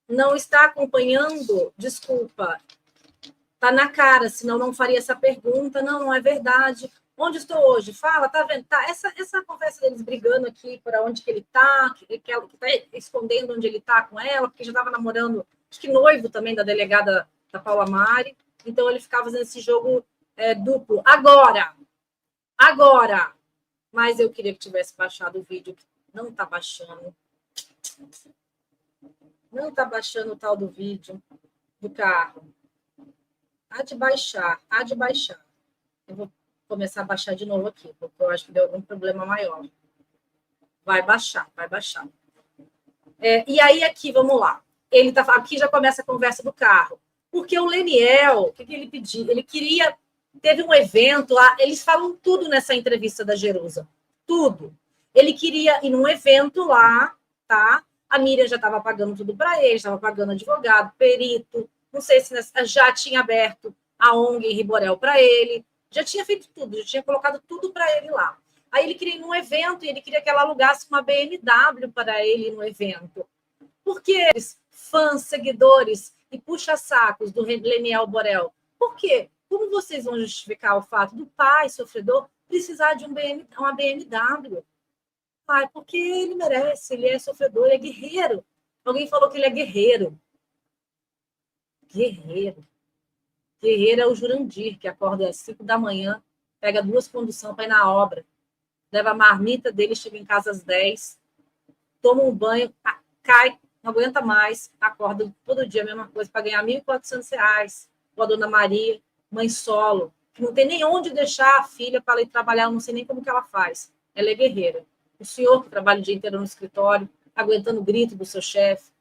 Não está acompanhando? Desculpa. Tá na cara, senão não faria essa pergunta. Não, não é verdade. Onde estou hoje? Fala, tá vendo? Tá, essa conversa deles brigando aqui para onde que ele tá, que tá escondendo onde ele tá com ela, porque já estava namorando, acho que noivo também da delegada da Paula Mari. Então ele ficava fazendo esse jogo duplo. Agora! Mas eu queria que tivesse baixado o vídeo, que não está baixando. Não está baixando o tal do vídeo do carro. Há de baixar. Eu vou começar a baixar de novo aqui, porque eu acho que deu algum problema maior. Vai baixar. E aí, aqui, vamos lá. Ele tá, aqui já começa a conversa do carro. Porque o Leniel, o que ele pediu? Ele queria... Teve um evento lá, eles falam tudo nessa entrevista da Jerusa. Tudo. Ele queria ir num evento lá, tá? A Miriam já estava pagando tudo para ele, estava pagando advogado, perito, não sei se já tinha aberto a ONG em Riborel para ele, já tinha feito tudo, já tinha colocado tudo para ele lá. Aí ele queria ir num evento e ele queria que ela alugasse uma BMW para ele no evento. Porque eles, fãs, seguidores e puxa-sacos do Leniel Borel, por quê? Como vocês vão justificar o fato do pai sofredor precisar de uma BMW? Pai, porque ele merece, ele é sofredor, ele é guerreiro. Alguém falou que ele é guerreiro. Guerreiro é o Jurandir, que acorda às 5 da manhã, pega 2 conduções para ir na obra, leva a marmita dele, chega em casa às 10, toma um banho, cai, não aguenta mais, acorda todo dia a mesma coisa, para ganhar R$ 1.400, com a dona Maria, mãe solo, que não tem nem onde deixar a filha para ela ir trabalhar, eu não sei nem como que ela faz. Ela é guerreira. O senhor que trabalha o dia inteiro no escritório, aguentando o grito do seu chefe,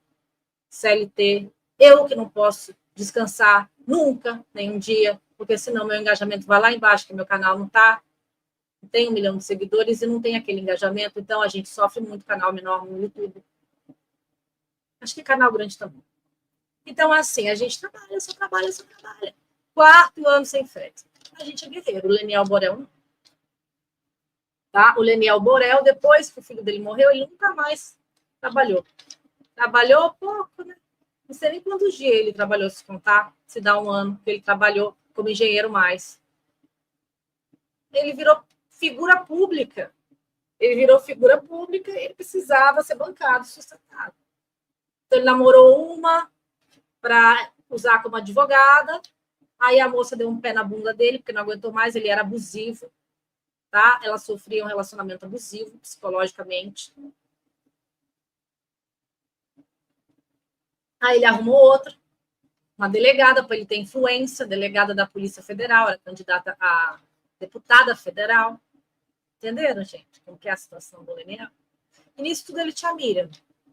CLT, eu que não posso descansar nunca, nem um dia, porque senão meu engajamento vai lá embaixo, que meu canal não tem 1 milhão de seguidores e não tem aquele engajamento, então a gente sofre muito canal menor no YouTube. Acho que canal grande também. Então, assim, a gente trabalha, só trabalha. 4º ano sem férias. A gente é guerreiro. O Leniel Borel não. Tá? O Leniel Borel, depois que o filho dele morreu, ele nunca mais trabalhou. Trabalhou pouco, né? Não sei nem quantos dias ele trabalhou, se contar, se dá 1 ano que ele trabalhou como engenheiro mais. Ele virou figura pública. E ele precisava ser bancado, sustentado. Então, ele namorou uma para usar como advogada. Aí a moça deu um pé na bunda dele, porque não aguentou mais, ele era abusivo, tá? Ela sofria um relacionamento abusivo, psicologicamente. Aí ele arrumou outra, uma delegada, para ele ter influência, delegada da Polícia Federal, era candidata a deputada federal. Entenderam, gente? Como que é a situação do Leniel? E nisso tudo ele tinha Miriam,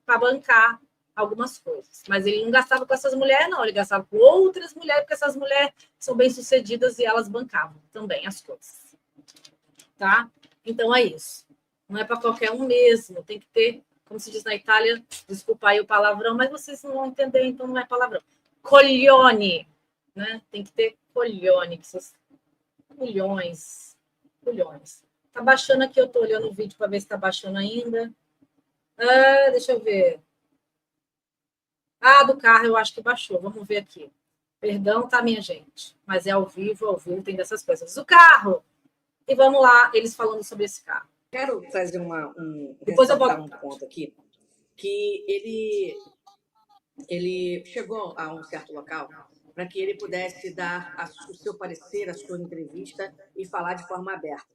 para bancar algumas coisas. Mas ele não gastava com essas mulheres, não. Ele gastava com outras mulheres, porque essas mulheres são bem-sucedidas e elas bancavam também as coisas. Tá? Então, é isso. Não é para qualquer um mesmo. Tem que ter, como se diz na Itália, desculpa aí o palavrão, mas vocês não vão entender, então não é palavrão. Coglione. Né? Tem que ter coglione. Culhões. Tá baixando aqui, eu tô olhando o vídeo para ver se tá baixando ainda. Deixa eu ver. Do carro eu acho que baixou. Vamos ver aqui. Perdão, tá, minha gente? Mas é ao vivo tem dessas coisas. O carro. E vamos lá, eles falando sobre esse carro. Quero fazer Depois eu ressaltar um ponto aqui, que ele chegou a um certo local para que ele pudesse dar o seu parecer, a sua entrevista e falar de forma aberta.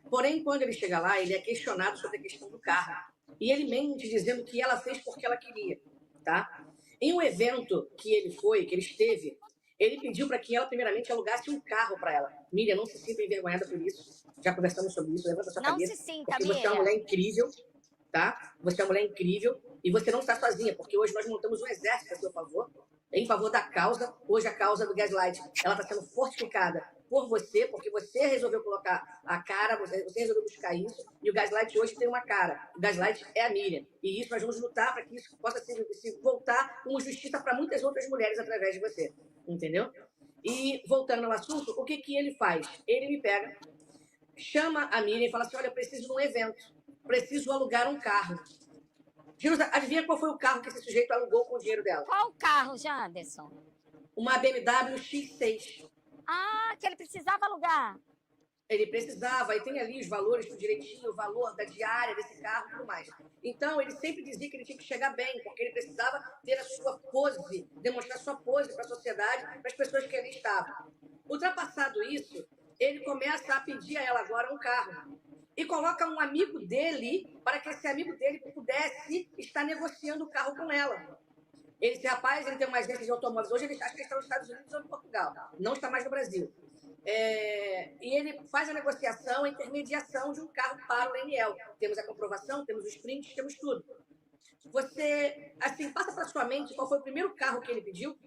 Porém, quando ele chega lá, ele é questionado sobre a questão do carro. E ele mente dizendo que ela fez porque ela queria, tá? Em um evento que ele esteve, ele pediu para que ela, primeiramente, alugasse um carro para ela. Miriam, não se sinta envergonhada por isso. Já conversamos sobre isso. Levanta a sua cabeça. Não se sinta, porque você é uma mulher incrível, tá? Você é uma mulher incrível e você não está sozinha, porque hoje nós montamos um exército a seu favor em favor da causa. Hoje a causa do gaslight ela está sendo fortificada por você, porque você resolveu colocar a cara, você resolveu buscar isso, e o gaslight hoje tem uma cara. O gaslight é a Miriam. E isso nós vamos lutar para que isso possa se voltar com justiça para muitas outras mulheres através de você. Entendeu? E voltando ao assunto, o que ele faz? Ele me pega, chama a Miriam e fala assim: olha, eu preciso de um evento, preciso alugar um carro. Jerusa, adivinha qual foi o carro que esse sujeito alugou com o dinheiro dela? Qual carro, Janderson? Uma BMW X6. Ah, que ele precisava alugar. Ele precisava, e tem ali os valores tudo direitinho, o valor da diária desse carro e tudo mais. Então, ele sempre dizia que ele tinha que chegar bem, porque ele precisava ter a sua pose, demonstrar sua pose para a sociedade, para as pessoas que ali estavam. Ultrapassado isso, ele começa a pedir a ela agora um carro. E coloca um amigo dele, para que esse amigo dele pudesse estar negociando o carro com ela. Esse rapaz, ele tem uma agência de automóveis. Hoje, ele acho que ele está nos Estados Unidos ou em Portugal. Não está mais no Brasil. E ele faz a negociação, a intermediação de um carro para o Leniel. Temos a comprovação, temos os prints, temos tudo. Você, assim, passa para sua mente qual foi o primeiro carro que ele pediu?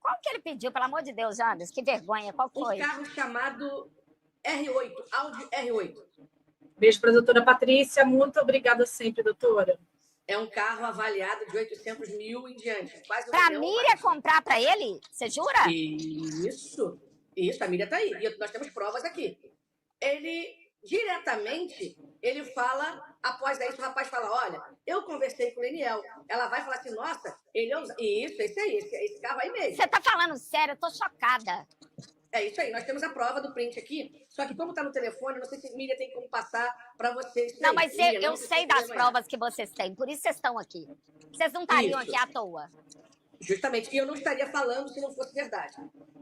Qual que ele pediu, pelo amor de Deus, Janderson? Que vergonha, qual foi? Um carro chamado R8, Audi R8. Beijo para a doutora Patrícia. Muito obrigada sempre, doutora. É um carro avaliado de 800 mil em diante. Para a Miriam comprar para ele? Você jura? Isso, a Miriam está aí. E nós temos provas aqui. Ele, diretamente, ele fala, após isso, o rapaz fala: olha, eu conversei com o Leniel. Ela vai falar assim: nossa, ele é isso, esse aí, esse carro aí mesmo. Você está falando sério? Eu tô chocada. É isso aí, nós temos a prova do print aqui, só que como está no telefone, não sei se Miriam tem como passar para vocês. Não, mas eu sei das provas que vocês têm, por isso vocês estão aqui. Vocês não estariam aqui à toa. Justamente, e eu não estaria falando se não fosse verdade.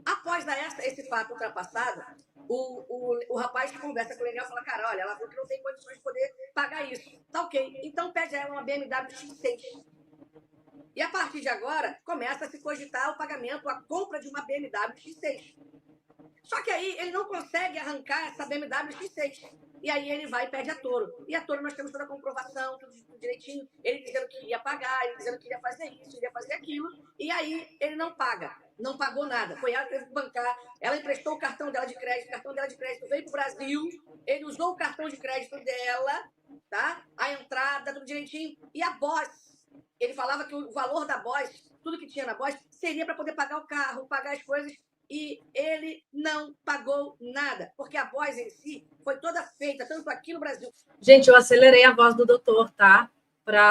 Após esse fato ultrapassado, o rapaz que conversa com o Leniel fala: cara, olha, ela falou que não tem condições de poder pagar isso. Tá ok, então pede a ela uma BMW X6. E a partir de agora, começa a se cogitar o pagamento, a compra de uma BMW X6. Só que aí ele não consegue arrancar essa BMW X6. E aí ele vai e pede a Toro. E a Toro nós temos toda a comprovação, tudo direitinho. Ele dizendo que ia pagar, ele dizendo que iria fazer isso, iria fazer aquilo. E aí ele não paga. Não pagou nada. Foi ela que teve que bancar. Ela emprestou o cartão dela de crédito. O cartão dela de crédito veio para o Brasil. Ele usou o cartão de crédito dela, tá? A entrada, tudo direitinho. E a Boss. Ele falava que o valor da Boss, tudo que tinha na Boss, seria para poder pagar o carro, pagar as coisas. E ele não pagou nada, porque a voz em si foi toda feita, tanto aqui no Brasil. Gente, eu acelerei a voz do doutor, tá?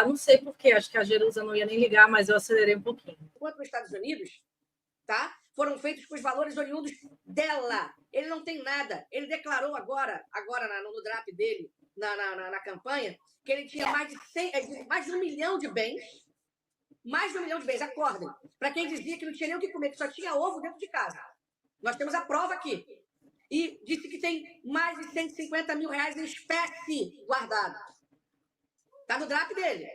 Não sei porquê, acho que a Jerusa não ia nem ligar, mas eu acelerei um pouquinho. Enquanto nos Estados Unidos, tá? Foram feitos com os valores oriundos dela. Ele não tem nada. Ele declarou agora no draft dele, na campanha, que ele tinha mais de 1 milhão de bens. Mais de 1 milhão de bens, acordem. Para quem dizia que não tinha nem o que comer, que só tinha ovo dentro de casa. Nós temos a prova aqui. E disse que tem mais de 150 mil reais em espécie guardado. Está no draft dele.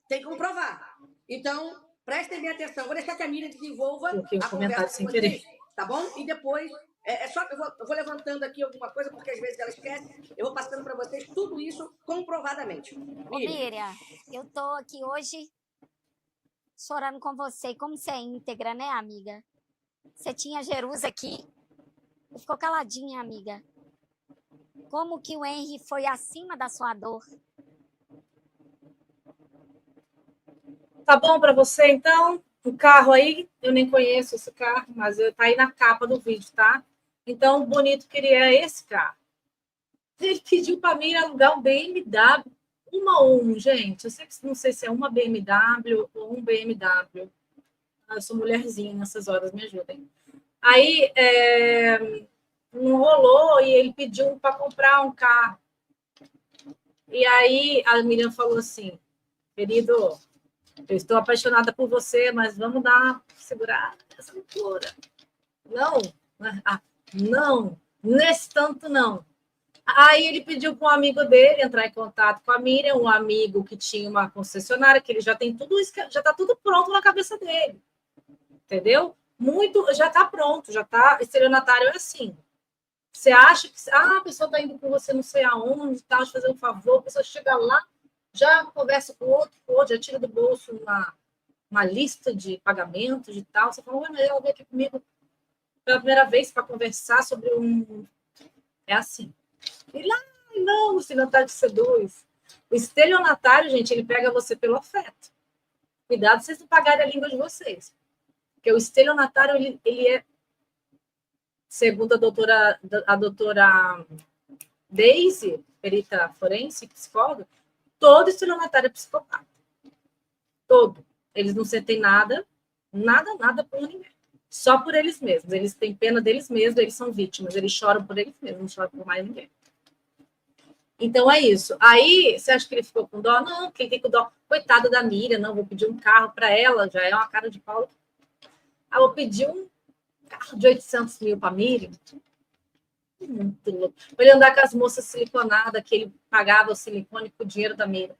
Tem como provar. Então, prestem bem atenção. Vou deixar que a Miriam desenvolva a conversa com vocês, tá bom? E depois, eu vou levantando aqui alguma coisa, porque às vezes ela esquece. Eu vou passando para vocês tudo isso comprovadamente. Miriam, eu tô aqui hoje chorando com você. E como você é íntegra, né, amiga? Você tinha Jerusa aqui. Você ficou caladinha, amiga. Como que o Henry foi acima da sua dor? Tá bom para você, então? O carro aí, eu nem conheço esse carro, mas tá aí na capa do vídeo, tá? Então, o bonito queria esse carro. Ele pediu para mim alugar um BMW. Uma ou um, gente. Eu não sei se é uma BMW ou um BMW. Eu sou mulherzinha nessas horas, me ajudem. Aí, não rolou e ele pediu para comprar um carro. E aí, a Miriam falou assim: querido, eu estou apaixonada por você, mas vamos dar uma segurada nessa loucura. Não, nesse tanto não. Aí ele pediu para um amigo dele entrar em contato com a Miriam, um amigo que tinha uma concessionária, que ele já tem tudo isso, já está tudo pronto na cabeça dele. Entendeu? Já está pronto, já está. Estelionatário é assim. Você acha que a pessoa está indo com você não sei aonde, tá, de fazer um favor, a pessoa chega lá, já conversa com o outro, já tira do bolso uma lista de pagamentos e tal. Você falou, mas ela veio aqui comigo pela primeira vez para conversar sobre um... É assim. Ele, não, o estelionatário te seduz. O estelionatário, gente, ele pega você pelo afeto. Cuidado se vocês não pagarem a língua de vocês. Porque o estelionatário, ele é, segundo a doutora Daisy, perita forense, psicóloga, todo estelionatário é psicopata. Todo. Eles não sentem nada por ninguém. Só por eles mesmos. Eles têm pena deles mesmos, eles são vítimas. Eles choram por eles mesmos, não choram por mais ninguém. Então é isso. Aí, você acha que ele ficou com dó? Não, quem tem com dó? Coitada da Miriam, não, vou pedir um carro para ela, já é uma cara de pau. Ah, vou pedir um carro de 800 mil para a Miriam. Muito louco. Para ele andar com as moças siliconadas, que ele pagava o silicone com o dinheiro da Miriam.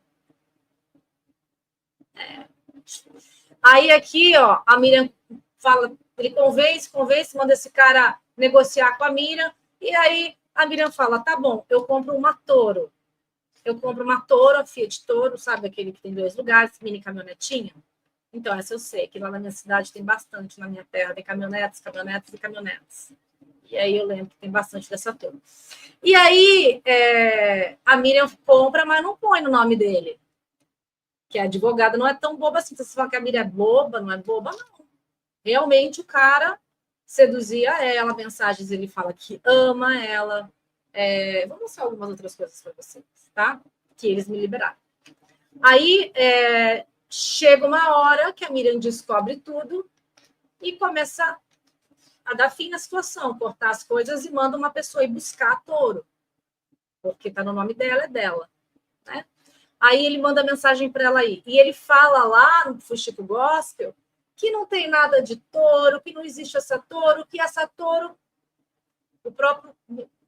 Aí aqui, ó, a Miriam fala, ele convence, manda esse cara negociar com a Miriam, e aí a Miriam fala, tá bom, eu compro uma Toro. Eu compro uma Toro, a Fiat Toro, sabe aquele que tem 2 lugares, mini caminhonetinha? Então, essa eu sei, que lá na minha cidade tem bastante, na minha terra, tem caminhonetes. E aí eu lembro que tem bastante dessa Toro. E aí a Miriam compra, mas não põe no nome dele. Que a advogada não é tão boba assim. Você fala que a Miriam é boba, não é boba, não. Realmente o cara seduzia ela, mensagens ele fala que ama ela. Vou mostrar algumas outras coisas para vocês, tá? Que eles me liberaram. Aí chega uma hora que a Miriam descobre tudo e começa a dar fim na situação, cortar as coisas e manda uma pessoa ir buscar a Toro. Porque tá no nome dela, é dela. Né? Aí ele manda mensagem para ela ir. E ele fala lá no Fuxico Gospel que não tem nada de touro, que não existe essa Toro, que essa Toro... O próprio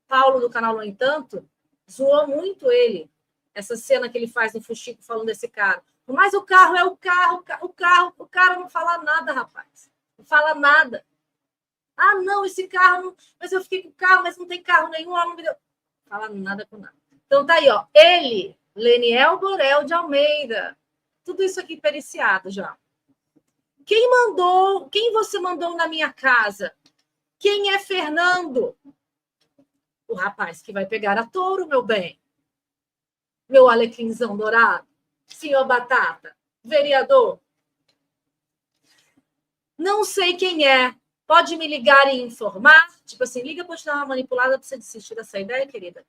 Paulo do canal No Entanto zoou muito ele. Essa cena que ele faz no Fuxico falando desse cara. Mas o carro é o carro, o cara não fala nada, rapaz. Não fala nada. Ah, não, esse carro... Não... Mas eu fiquei com o carro, mas não tem carro nenhum. Ela não me deu... Fala nada com nada. Então tá aí, ó. Ele, Leniel Borel de Almeida. Tudo isso aqui periciado já. Quem você mandou na minha casa? Quem é Fernando? O rapaz que vai pegar a Toro, meu bem. Meu alecrimzão dourado. Senhor Batata. Vereador. Não sei quem é. Pode me ligar e informar? Tipo assim, liga para te dar uma manipulada para você desistir dessa ideia, querida.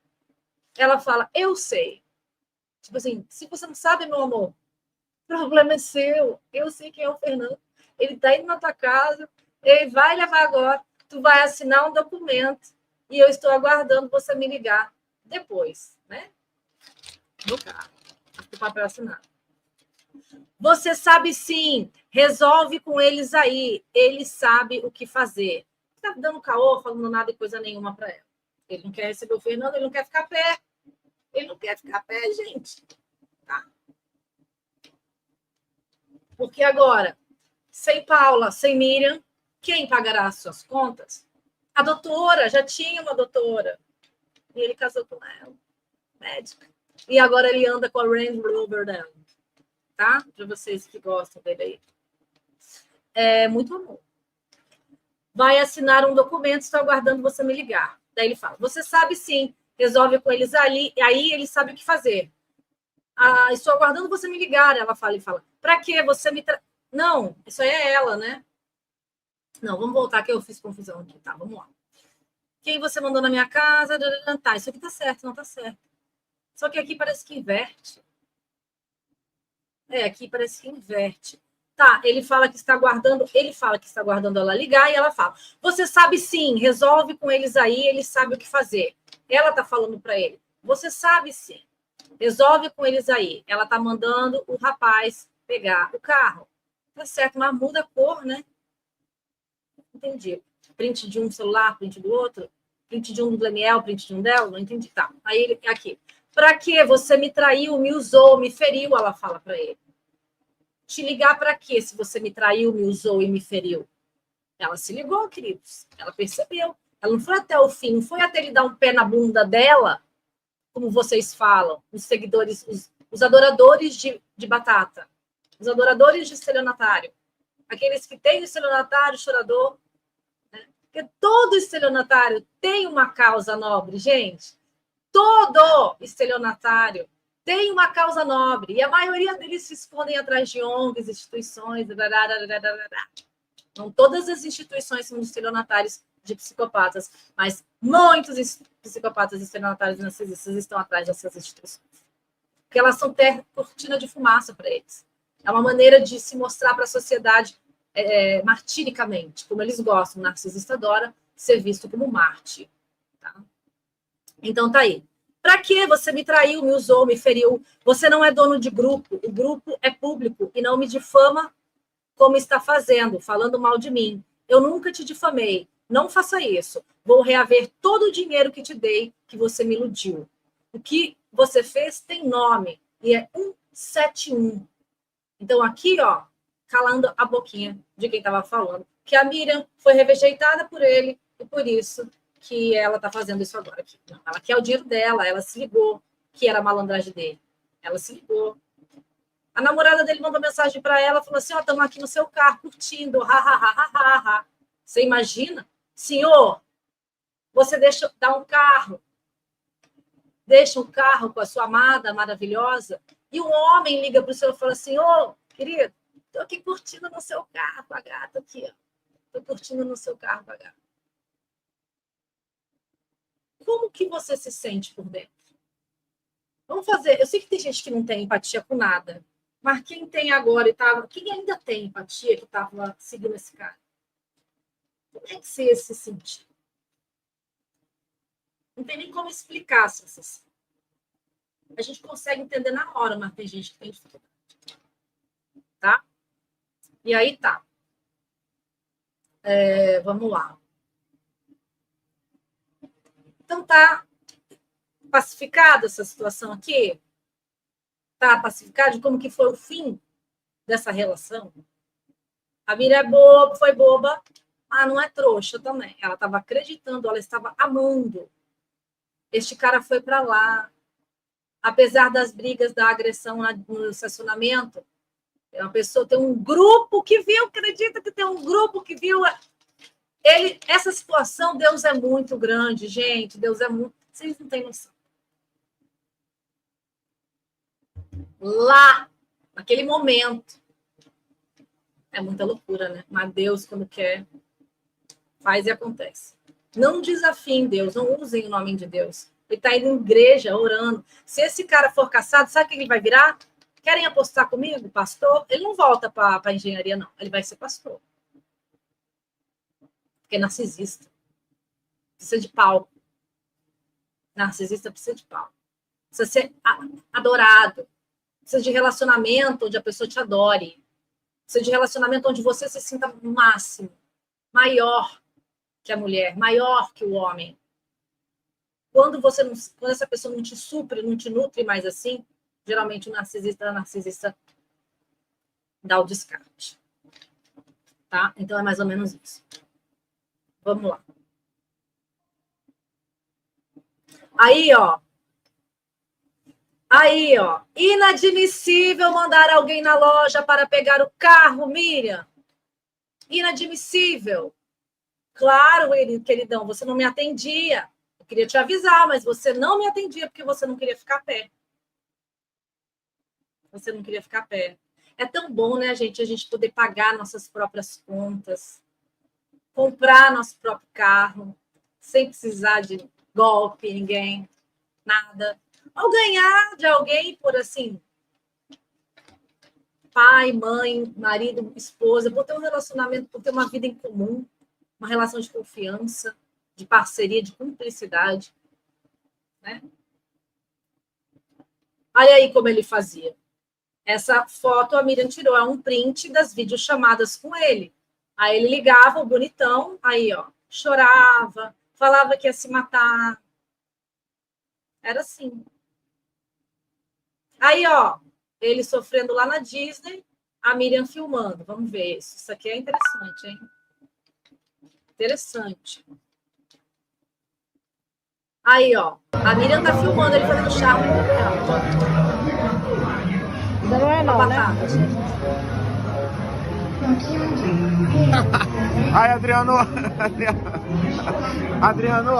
Ela fala, eu sei. Tipo assim, se você não sabe, meu amor, o problema é seu. Eu sei quem é o Fernando. Ele está indo na tua casa, ele vai levar agora, tu vai assinar um documento e eu estou aguardando você me ligar depois, né? No carro. O papel assinado. Você sabe sim, resolve com eles aí. Ele sabe o que fazer. Tá dando caô, falando nada e coisa nenhuma para ela. Ele não quer receber o Fernando, ele não quer ficar pé. Ele não quer ficar pé, gente. Tá? Porque agora, sem Paula, sem Miriam, quem pagará as suas contas? A doutora, já tinha uma doutora. E ele casou com ela, médica. E agora ele anda com a Range Rover dela. Tá? Para vocês que gostam dele aí. É muito amor. Vai assinar um documento, estou aguardando você me ligar. Daí ele fala, você sabe sim, resolve com eles ali, e aí ele sabe o que fazer. Ah, estou aguardando você me ligar, ela fala, para que você me... Não, isso aí é ela, né? Não, vamos voltar que eu fiz confusão aqui, tá? Vamos lá. Quem você mandou na minha casa? Tá, isso aqui tá certo, não tá certo. Só que aqui parece que inverte. Aqui parece que inverte. Tá, ele fala que está aguardando ela ligar e ela fala, você sabe sim, resolve com eles aí, eles sabem o que fazer. Ela tá falando para ele, você sabe sim, resolve com eles aí. Ela tá mandando o rapaz pegar o carro. Tá certo, mas muda a cor, né? Entendi. Print de um celular, print do outro, print de um do Daniel, print de um dela, não entendi. Tá, aí ele, aqui. Para que você me traiu, me usou, me feriu, ela fala para ele. Te ligar para quê se você me traiu, me usou e me feriu? Ela se ligou, queridos. Ela percebeu. Ela não foi até o fim, não foi até ele dar um pé na bunda dela, como vocês falam, os seguidores, os adoradores de batata. os adoradores de estelionatário, aqueles que têm o estelionatário chorador, né? Porque todo estelionatário tem uma causa nobre, gente. Todo estelionatário tem uma causa nobre, e a maioria deles se escondem atrás de ONGs, instituições, não todas as instituições são estelionatários de psicopatas, mas muitos psicopatas estelionatários e narcisistas estão atrás dessas instituições. Porque elas são cortina de fumaça para eles. É uma maneira de se mostrar para a sociedade martiricamente, como eles gostam. O narcisista adora ser visto como mártir. Tá? Então, tá aí. Para que você me traiu, me usou, me feriu? Você não é dono de grupo. O grupo é público e não me difama como está fazendo, falando mal de mim. Eu nunca te difamei. Não faça isso. Vou reaver todo o dinheiro que te dei, que você me iludiu. O que você fez tem nome e é 171. Então, aqui, ó, calando a boquinha de quem estava falando, que a Miriam foi rejeitada por ele e por isso que ela está fazendo isso agora. Aqui. Ela quer o dinheiro dela, ela se ligou que era a malandragem dele. Ela se ligou. A namorada dele mandou mensagem para ela, falou assim, ó, estamos aqui no seu carro, curtindo, ha. Você imagina? Senhor, você dá um carro, deixa um carro com a sua amada maravilhosa, e um homem liga para o senhor e fala assim, ô, querido, estou aqui curtindo no seu carro com a gata aqui, ó. Estou curtindo no seu carro com a gata. Como que você se sente por dentro? Vamos fazer. Eu sei que tem gente que não tem empatia com nada, mas quem tem agora e tava, quem ainda tem empatia que estava seguindo esse cara? Como é que você ia se sentir? Não tem nem como explicar essa sensação. A gente consegue entender na hora, mas tem gente que tem dificuldade. Tá? E aí tá. Vamos lá. Então tá pacificada essa situação aqui? Tá pacificada de como que foi o fim dessa relação? A Miriam foi boba, mas não é trouxa também. Ela estava acreditando, ela estava amando. Este cara foi para lá. Apesar das brigas, da agressão no estacionamento, tem um grupo que viu, acredita que tem um grupo que viu. Essa situação, Deus é muito grande, gente. Deus é muito. Vocês não têm noção. Lá, naquele momento, é muita loucura, né? Mas Deus, quando quer, faz e acontece. Não desafiem Deus, não usem o nome de Deus. Ele está indo em igreja, orando. Se esse cara for caçado, sabe o que ele vai virar? Querem apostar comigo, pastor? Ele não volta para a engenharia, não. Ele vai ser pastor. Porque é narcisista. Precisa de palco. Narcisista precisa de palco. Precisa ser adorado. Precisa de relacionamento onde a pessoa te adore. Precisa de relacionamento onde você se sinta no máximo. Maior que a mulher. Maior que o homem. Quando essa pessoa não te supre, não te nutre mais assim, geralmente o narcisista dá o descarte. Tá? Então é mais ou menos isso. Vamos lá. Aí, ó. Inadmissível mandar alguém na loja para pegar o carro, Miriam. Inadmissível. Claro, queridão, você não me atendia. Eu queria te avisar, mas você não me atendia porque você não queria ficar a pé. Você não queria ficar a pé. É tão bom, né, gente, a gente poder pagar nossas próprias contas, comprar nosso próprio carro, sem precisar de golpe, ninguém, nada. Ou ganhar de alguém por, assim, pai, mãe, marido, esposa, por ter um relacionamento, por ter uma vida em comum, uma relação de confiança, de parceria, de cumplicidade, né? Olha aí como ele fazia. Essa foto a Miriam tirou, é um print das videochamadas com ele. Aí ele ligava, o bonitão, aí, ó, chorava, falava que ia se matar. Era assim. Aí, ó, ele sofrendo lá na Disney, a Miriam filmando. Vamos ver isso. Isso aqui é interessante, hein? Interessante. Aí, ó, a Miriam tá filmando ele fazendo charme com ela. Ainda não é Uma não, né? batata, gente. Ai, Adriano! Adriano!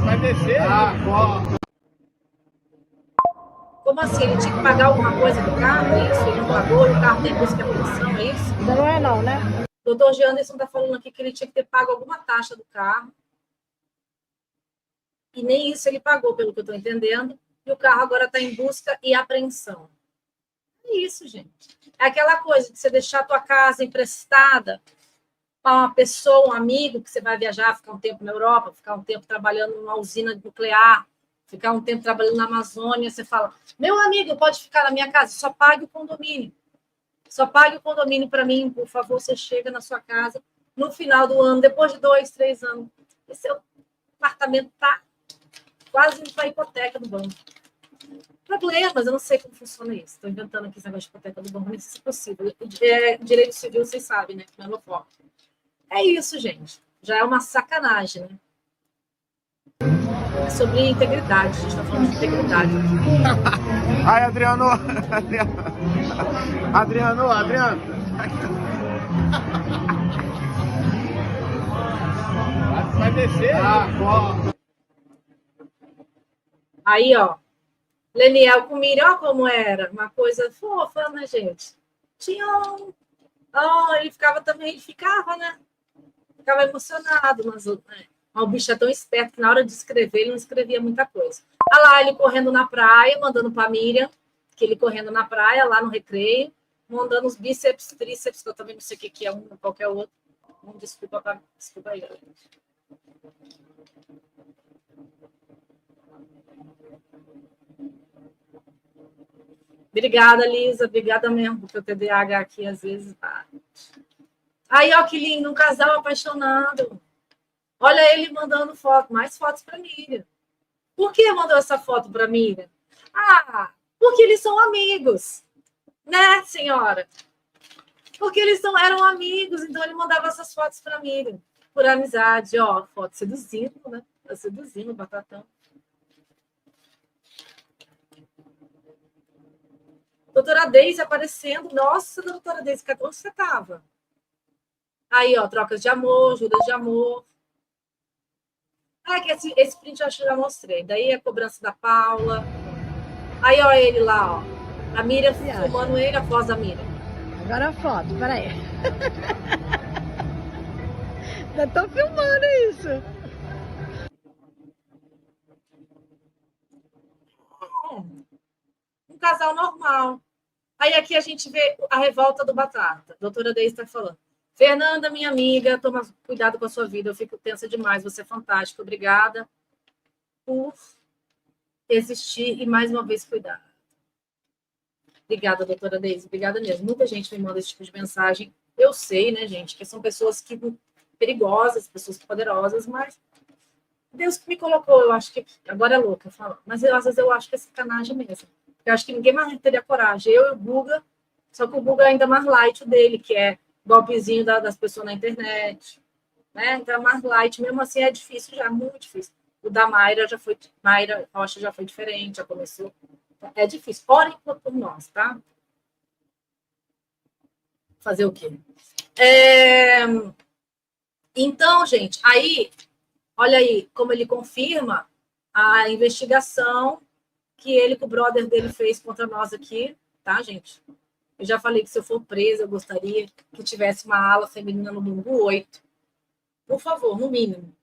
Vai descer? Como assim? Ele tinha que pagar alguma coisa do carro, é isso? Ele não pagou e o carro tem busca e apreensão, é isso? Ainda não é não, né? O doutor G. Anderson está falando aqui que ele tinha que ter pago alguma taxa do carro. E nem isso ele pagou, pelo que eu estou entendendo. E o carro agora está em busca e apreensão. É isso, gente. É aquela coisa de você deixar a tua casa emprestada para uma pessoa, um amigo, que você vai viajar, ficar um tempo na Europa, ficar um tempo trabalhando numa usina nuclear, ficar um tempo trabalhando na Amazônia, você fala, meu amigo, pode ficar na minha casa, só pague o condomínio. Só pague o condomínio para mim, por favor, você chega na sua casa no final do ano, depois de 2, 3 anos. E seu apartamento está quase indo para a hipoteca do banco. Problemas, eu não sei como funciona isso. Estou inventando aqui esse negócio de hipoteca do banco, nem sei se é possível. Direito civil, vocês sabem, né? Da mesma forma. É isso, gente. Já é uma sacanagem, né? É sobre integridade. A gente está falando de integridade. Ai, Adriano! Vai descer? Aí, ó. Leniel com Miriam, ó como era. Uma coisa fofa, né, gente? Tinha um... Oh, ele ficava também, ele ficava, né? Ficava emocionado, mas o bicho é tão esperto que na hora de escrever, ele não escrevia muita coisa. Olha lá, ele correndo na praia, mandando para a Miriam, que ele correndo na praia, lá no recreio, mandando os bíceps, tríceps, que eu também não sei o que é um, qualquer outro. Desculpa aí, galera. Obrigada, Lisa. Obrigada mesmo, porque o TDAH aqui às vezes bate. Aí, ó, que lindo, um casal apaixonado. Olha ele mandando foto, mais fotos para Miriam. Por que mandou essa foto para Miriam? Ah, porque eles são amigos, né, senhora? Porque eles eram amigos, então ele mandava essas fotos para Miriam, por amizade, ó, foto seduzindo, né? Tá seduzindo o Batatão. Doutora Deise aparecendo. Nossa, doutora Deise, onde você estava? Aí, ó, trocas de amor, juras de amor. Ah, que esse print eu acho que já mostrei. Daí a cobrança da Paula. Aí, ó, ele lá, ó. A Miriam filmando ele, a voz da Miriam. Agora a foto, peraí. Eu tô filmando isso. Um casal normal. Aí aqui a gente vê a revolta do Batata. A doutora Deise está falando. Fernanda, minha amiga, toma cuidado com a sua vida. Eu fico tensa demais. Você é fantástica. Obrigada por existir e mais uma vez cuidar. Obrigada, doutora Deise. Obrigada mesmo. Muita gente me manda esse tipo de mensagem. Eu sei, né, gente, que são pessoas que perigosas, pessoas poderosas, mas Deus que me colocou, eu acho que agora é louca falar, mas às vezes eu acho que é sacanagem mesmo. Eu acho que ninguém mais teria coragem. Eu e o Guga, só que o Guga é ainda mais light dele, que é golpezinho das pessoas na internet, né? Então é mais light, mesmo assim é difícil já, muito difícil. O da Mayra Rocha já foi diferente, já começou. É difícil. Orem por nós, tá? Fazer o quê? Então, gente, aí, olha aí como ele confirma a investigação que ele, com o brother dele, fez contra nós aqui, tá, gente? Eu já falei que se eu for presa, eu gostaria que tivesse uma ala feminina no número 8. Por favor, no mínimo.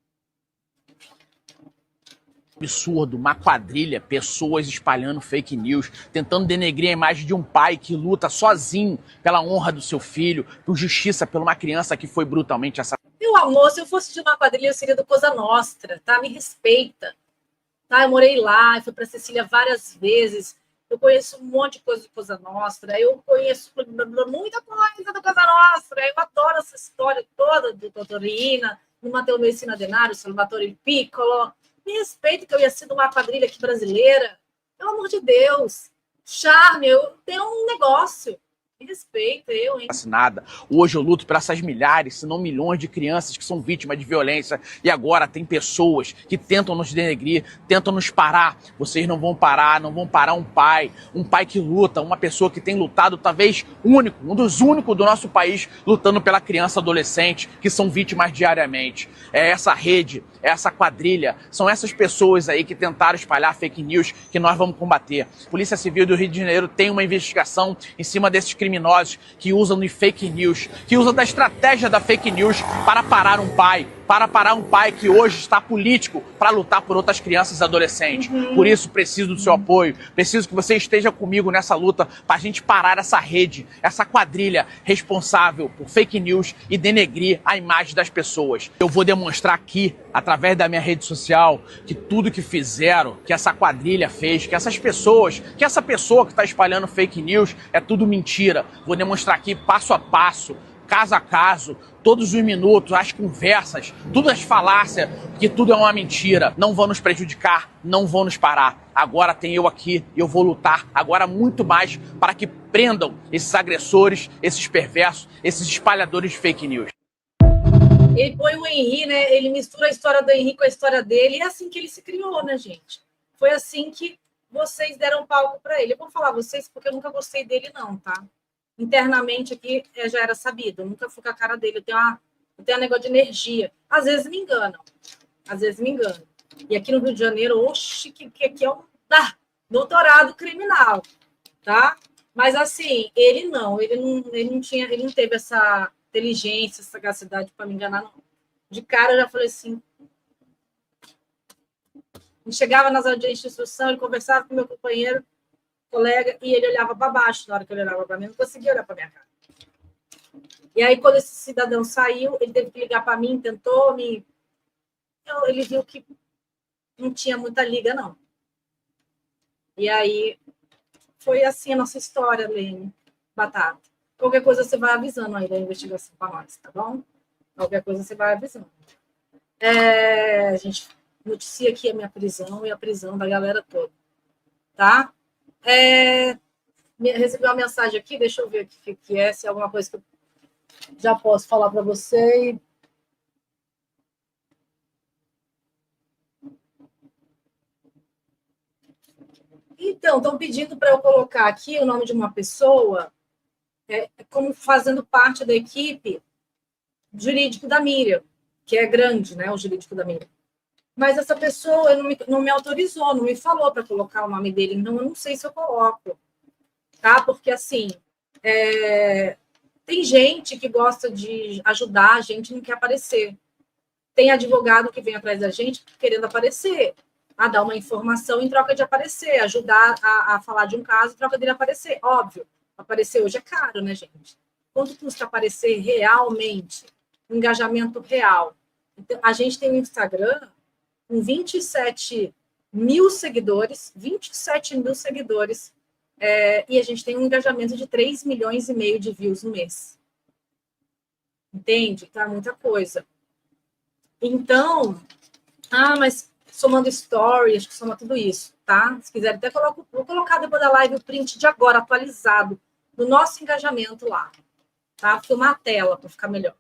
Absurdo, uma quadrilha, pessoas espalhando fake news, tentando denegrir a imagem de um pai que luta sozinho pela honra do seu filho, por justiça por uma criança que foi brutalmente assassinada. Meu amor, se eu fosse de uma quadrilha, eu seria do Cosa Nostra, tá? Me respeita. Tá? Eu morei lá, fui para Sicília várias vezes. Eu conheço um monte de coisa do Cosa Nostra. Eu conheço muita coisa do Cosa Nostra. Eu adoro essa história toda do Totorina, do Matteo Messina Denaro, Salvatore Piccolo. Me respeita que eu ia ser de uma quadrilha aqui brasileira. Pelo amor de Deus. Charme, eu tenho um negócio. Me respeita, eu, hein? Assassinada. Hoje eu luto por essas milhares, se não milhões de crianças que são vítimas de violência e agora tem pessoas que tentam nos denegrir, tentam nos parar. Vocês não vão parar um pai que luta, uma pessoa que tem lutado, talvez único, um dos únicos do nosso país lutando pela criança e adolescente que são vítimas diariamente. É essa rede, é essa quadrilha, são essas pessoas aí que tentaram espalhar fake news que nós vamos combater. A Polícia Civil do Rio de Janeiro tem uma investigação em cima desses criminosos que usam de fake news, que usam da estratégia da fake news para parar um pai que hoje está político para lutar por outras crianças e adolescentes. Por isso, preciso do seu apoio, preciso que você esteja comigo nessa luta para a gente parar essa rede, essa quadrilha responsável por fake news e denegrir a imagem das pessoas. Eu vou demonstrar aqui, através da minha rede social, que tudo que fizeram, que essa quadrilha fez, que essas pessoas, que essa pessoa que está espalhando fake news é tudo mentira. Vou demonstrar aqui passo a passo, caso a caso, todos os minutos, as conversas, tudo as falácias, que tudo é uma mentira. Não vão nos prejudicar, não vão nos parar. Agora tem eu aqui e eu vou lutar agora muito mais para que prendam esses agressores, esses perversos, esses espalhadores de fake news. Ele põe o Henry, né? Ele mistura a história do Henry com a história dele, e é assim que ele se criou, né, gente? Foi assim que vocês deram palco para ele. Eu vou falar vocês porque eu nunca gostei dele, não, tá? Internamente aqui já era sabido, eu nunca fui com a cara dele. Eu tenho um negócio de energia. Às vezes me enganam. E aqui no Rio de Janeiro, oxe, que aqui é um doutorado criminal, tá? Mas assim, ele não teve essa inteligência, essa sagacidade para me enganar, não. De cara eu já falei assim. Eu chegava nas audiências de instrução, ele conversava com meu companheiro, colega, e ele olhava para baixo na hora que ele olhava para mim, não conseguia olhar para minha cara. E aí, quando esse cidadão saiu, ele teve que ligar para mim, tentou me. Ele viu que não tinha muita liga, não. E aí, foi assim a nossa história, Lene, Batata. Qualquer coisa você vai avisando aí da investigação para nós, tá bom? Qualquer coisa você vai avisando. A gente noticia aqui a minha prisão e a prisão da galera toda, tá? Recebi uma mensagem aqui, deixa eu ver o que é, se é alguma coisa que eu já posso falar para você. Então, estão pedindo para eu colocar aqui o nome de uma pessoa como fazendo parte da equipe jurídico da Miriam, que é grande, né, o jurídico da Miriam. Mas essa pessoa não me autorizou, não me falou para colocar o nome dele, então eu não sei se eu coloco, tá? Porque, assim, tem gente que gosta de ajudar, a gente não quer aparecer. Tem advogado que vem atrás da gente querendo aparecer, a dar uma informação em troca de aparecer, ajudar a falar de um caso em troca dele aparecer. Óbvio, aparecer hoje é caro, né, gente? Quanto custa aparecer realmente? Um engajamento real. Então, a gente tem um Instagram com 27 mil seguidores, e a gente tem um engajamento de 3 milhões e meio de views no mês. Entende? Então, é muita coisa. Então, mas somando story, acho que soma tudo isso, tá? Se quiser, até vou colocar depois da live o print de agora, atualizado, do nosso engajamento lá, tá? Filmar a tela para ficar melhor.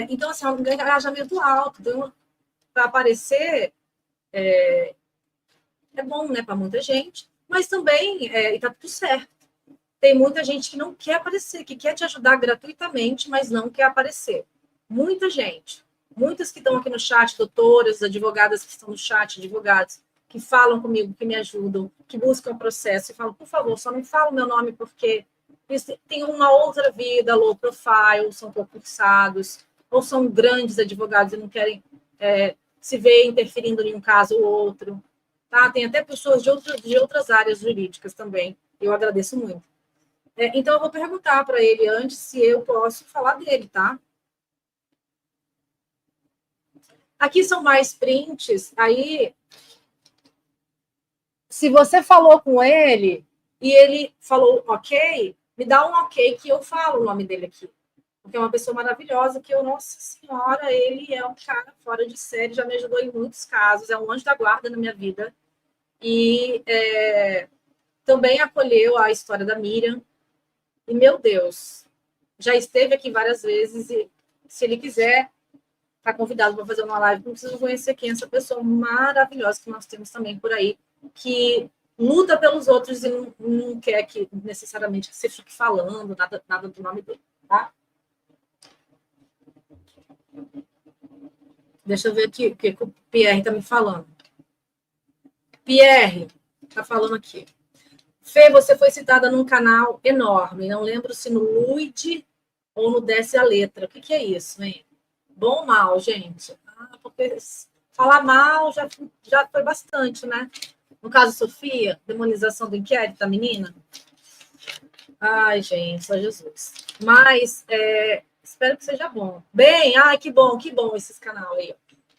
Então, assim, é um engajamento alto. Então, para aparecer, é bom, né, para muita gente, mas também está tudo certo. Tem muita gente que não quer aparecer, que quer te ajudar gratuitamente, mas não quer aparecer. Muita gente. Muitas que estão aqui no chat, doutoras, advogadas que estão no chat, advogados, que falam comigo, que me ajudam, que buscam o processo e falam, por favor, só não fala o meu nome porque eles têm uma outra vida, low profile, são concursados, ou são grandes advogados e não querem se ver interferindo em um caso ou outro. Tá? Tem até pessoas de outras áreas jurídicas também. Eu agradeço muito. Então, eu vou perguntar para ele antes se eu posso falar dele, tá? Aqui são mais prints. Aí, se você falou com ele e ele falou ok, me dá um ok que eu falo o nome dele aqui. Porque é uma pessoa maravilhosa que nossa senhora, ele é um cara fora de série, já me ajudou em muitos casos, é um anjo da guarda na minha vida. E também acolheu a história da Miriam. E, meu Deus, já esteve aqui várias vezes e, se ele quiser, está convidado para fazer uma live. Não precisa conhecer quem é essa pessoa maravilhosa que nós temos também por aí, que luta pelos outros e não quer que necessariamente você fique falando nada do nome dele, tá? Deixa eu ver aqui o que o Pierre está me falando. Pierre está falando aqui. Fê, você foi citada num canal enorme. Não lembro se no Luide ou no Desce a Letra. O que é isso, hein? Bom ou mal, gente? Porque falar mal já foi bastante, né? No caso, Sofia, demonização do inquérito da menina. Ai, gente, só Jesus. Mas espero que seja bom. Bem, que bom esses canais aí.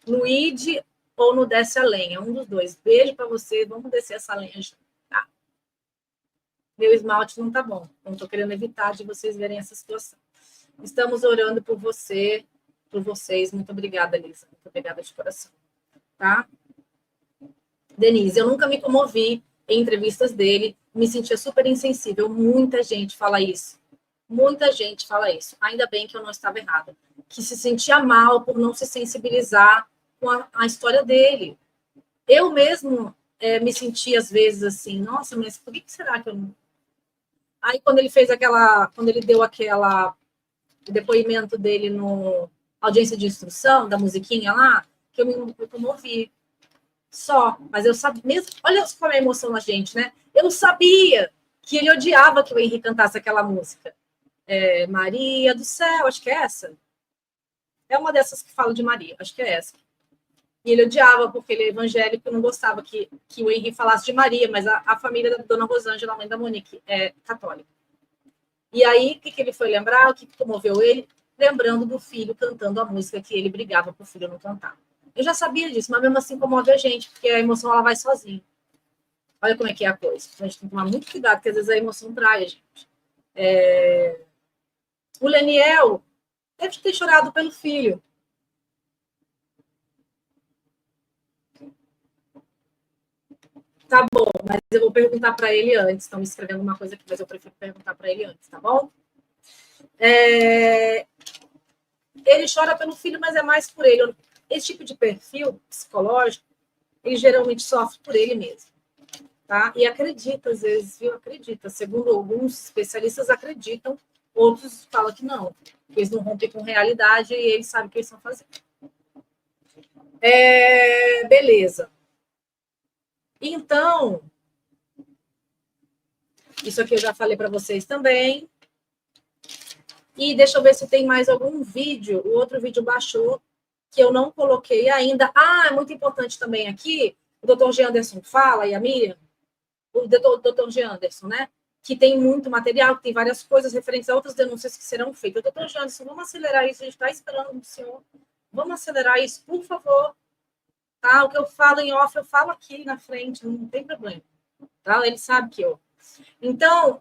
No ID ou no Desce a Lenha, um dos dois. Beijo para você, vamos descer essa lenha junto, tá? Meu esmalte não tá bom, não tô querendo evitar de vocês verem essa situação. Estamos orando por você, por vocês. Muito obrigada, Lisa. Muito obrigada de coração, tá? Denise, eu nunca me comovi em entrevistas dele, me sentia super insensível. Muita gente fala isso. Muita gente fala isso. Ainda bem que eu não estava errada. Que se sentia mal por não se sensibilizar com a história dele. Eu mesmo me senti, às vezes, assim, nossa, mas por que será que eu não... Aí, quando ele deu o depoimento dele no audiência de instrução, da musiquinha lá, que eu me comovi. Só, mas eu sabia, mesmo, olha como é a emoção na gente, né? Eu sabia que ele odiava que o Henrique cantasse aquela música. Maria do Céu, acho que é essa. É uma dessas que fala de Maria, acho que é essa. E ele odiava, porque ele é evangélico e não gostava que o Henrique falasse de Maria, mas a família da dona Rosângela, a mãe da Monique, é católica. E aí, o que ele foi lembrar? O que comoveu ele? Lembrando do filho cantando a música que ele brigava para o filho não cantar. Eu já sabia disso, mas mesmo assim comove a gente, porque a emoção ela vai sozinha. Olha como é que é a coisa. A gente tem que tomar muito cuidado, porque às vezes a emoção trai a gente. O Leniel deve ter chorado pelo filho. Tá bom, mas eu vou perguntar para ele antes. Estão me escrevendo uma coisa aqui, mas eu prefiro perguntar para ele antes, tá bom? Ele chora pelo filho, mas é mais por ele. Esse tipo de perfil psicológico, ele geralmente sofre por ele mesmo. Tá? E acredita, às vezes, viu? Acredita. Segundo alguns especialistas, acreditam. Outros falam que não. Que eles não rompem com realidade e eles sabem o que eles estão fazendo. Beleza. Então, isso aqui eu já falei para vocês também. E deixa eu ver se tem mais algum vídeo. O outro vídeo baixou, que eu não coloquei ainda. É muito importante também aqui, o doutor G. Anderson fala, e a Miriam, o doutor G. Anderson, né? Que tem muito material, que tem várias coisas referentes a outras denúncias que serão feitas. Doutor G. Anderson, vamos acelerar isso, a gente está esperando do senhor. Vamos acelerar isso, por favor. Tá? O que eu falo em off, eu falo aqui na frente, não tem problema. Tá? Ele sabe que eu... Então,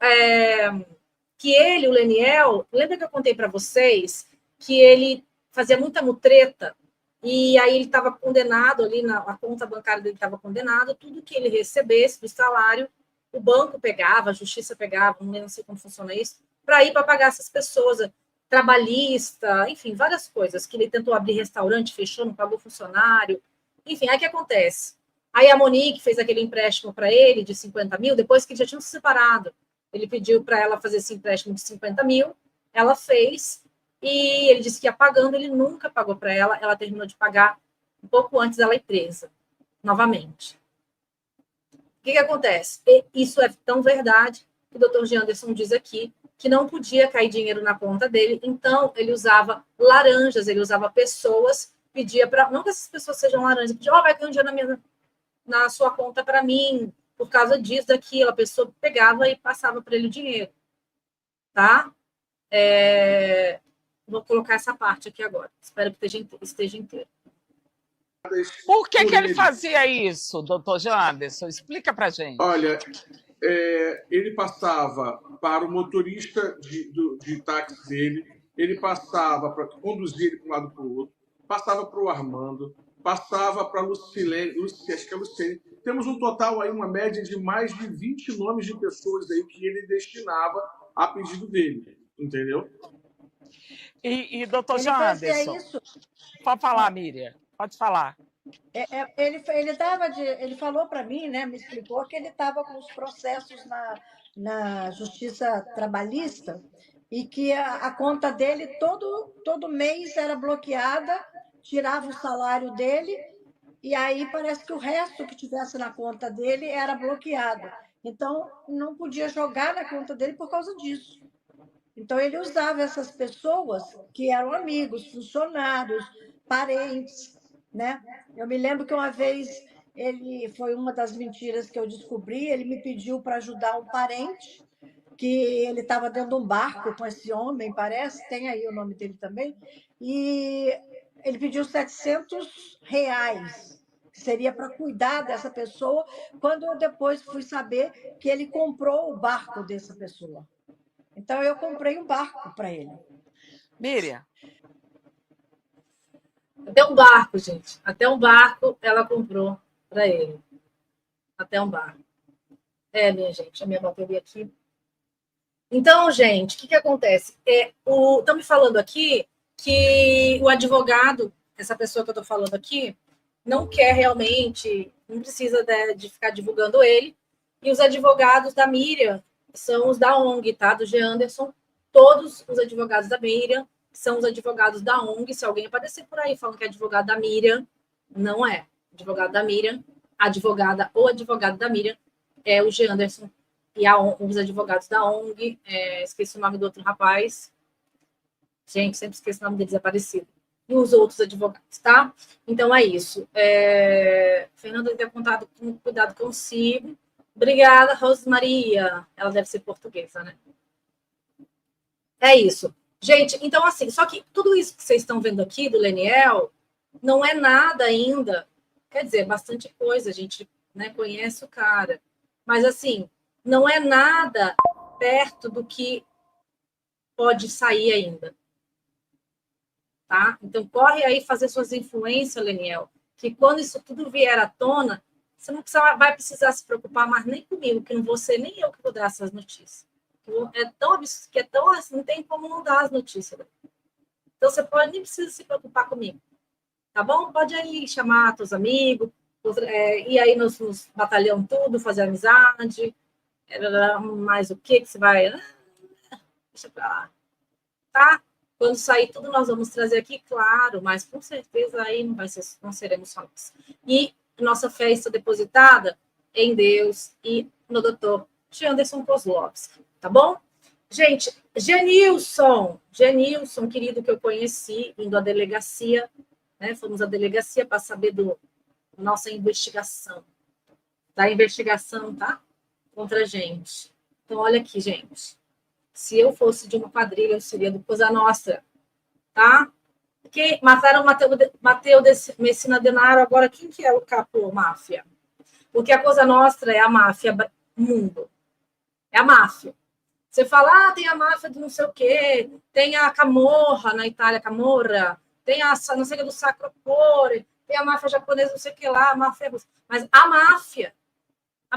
que ele, o Leniel, lembra que eu contei para vocês que ele fazia muita mutreta e aí ele estava condenado ali, a conta bancária dele estava condenada, tudo que ele recebesse do salário, o banco pegava, a justiça pegava, não sei como funciona isso, para ir para pagar essas pessoas, trabalhista, enfim, várias coisas, que ele tentou abrir restaurante, fechou, não pagou funcionário, enfim, aí o que acontece? Aí a Monique fez aquele empréstimo para ele de 50 mil, depois que já tinham se separado. Ele pediu para ela fazer esse empréstimo de 50 mil, ela fez, e ele disse que ia pagando, ele nunca pagou para ela terminou de pagar um pouco antes dela ir presa, novamente. O que acontece? Isso é tão verdade que o doutor G. Anderson diz aqui que não podia cair dinheiro na conta dele, então ele usava laranjas, ele usava pessoas, pedia para... Não que essas pessoas sejam laranjas, pedia, vai cair um dinheiro na sua conta para mim, por causa disso, daquilo, a pessoa pegava e passava para ele o dinheiro. Tá? Vou colocar essa parte aqui agora. Espero que esteja inteiro. Por que ele fazia isso, doutor Janderson? Explica para gente. Olha, ele passava para o motorista de táxi dele, ele passava para conduzir ele para um lado para o outro, passava para o Armando, passava para a Lucilene, acho que é a Lucilene. Temos um total aí, uma média de mais de 20 nomes de pessoas aí que ele destinava a pedido dele, entendeu? E doutor Ele Jean fazia Anderson, isso. pode falar, Miriam, pode falar. Ele falou para mim, né, me explicou que ele estava com os processos na Justiça Trabalhista e que a conta dele todo mês era bloqueada, tirava o salário dele e aí parece que o resto que tivesse na conta dele era bloqueado. Então, não podia jogar na conta dele por causa disso. Então, ele usava essas pessoas que eram amigos, funcionários, parentes, né? Eu me lembro que uma vez, foi uma das mentiras que eu descobri, ele me pediu para ajudar um parente, que ele estava dentro de um barco com esse homem, parece, tem aí o nome dele também, e ele pediu R$700, que seria para cuidar dessa pessoa, quando eu depois fui saber que ele comprou o barco dessa pessoa. Então, eu comprei um barco para ele. Miriam. Até um barco, gente. Até um barco ela comprou para ele. Até um barco. Minha gente, a minha bateria aqui. Então, gente, o que acontece? Estão me falando aqui que o advogado, essa pessoa que eu estou falando aqui, não quer realmente, não precisa de ficar divulgando ele. E os advogados da Miriam são os da ONG, tá? Do Jean Anderson. Todos os advogados da Miriam são os advogados da ONG. Se alguém aparecer por aí falando que é advogado da Miriam, não é. Advogado da Miriam, advogada ou advogado da Miriam é o Jean Anderson e os advogados da ONG. Esqueci o nome do outro rapaz. Gente, sempre esqueço o nome deles, desaparecido. E os outros advogados, tá? Então, é isso. Fernanda tem contado com cuidado consigo. Obrigada, Rosmaria. Ela deve ser portuguesa, né? É isso. Gente, então assim, só que tudo isso que vocês estão vendo aqui do Leniel não é nada ainda. Quer dizer, bastante coisa, a gente, né, conhece o cara. Mas assim, não é nada perto do que pode sair ainda. Tá? Então, corre aí fazer suas influências, Leniel, que quando isso tudo vier à tona, você não vai precisar se preocupar mais nem comigo, que não vou ser nem eu que vou dar essas notícias. É tão absurdo, que é tão assim, não tem como não dar as notícias. Então, você nem precisa se preocupar comigo. Tá bom? Pode aí chamar seus amigos, ir aí nos batalhão tudo, fazer amizade, mais o que você vai... Deixa pra lá. Tá? Quando sair tudo, nós vamos trazer aqui, claro, mas com certeza aí não seremos só nós. E nossa fé está depositada em Deus e no doutor Anderson Kozlowski, tá bom? Gente, Genilson, querido, que eu conheci, indo à delegacia, né? Fomos à delegacia para saber da nossa investigação, tá? Contra a gente. Então, olha aqui, gente. Se eu fosse de uma quadrilha, eu seria do Cosa Nostra, tá? Que mataram Matteo Messina Denaro, agora quem que é o capo máfia? Porque a Cosa Nostra é a máfia mundo. É a máfia. Você fala, tem a máfia do não sei o quê, tem a Camorra na Itália, Camorra, tem a não sei o que do Sacro Cuore, tem a máfia japonesa, não sei o que lá, a máfia russa. Mas a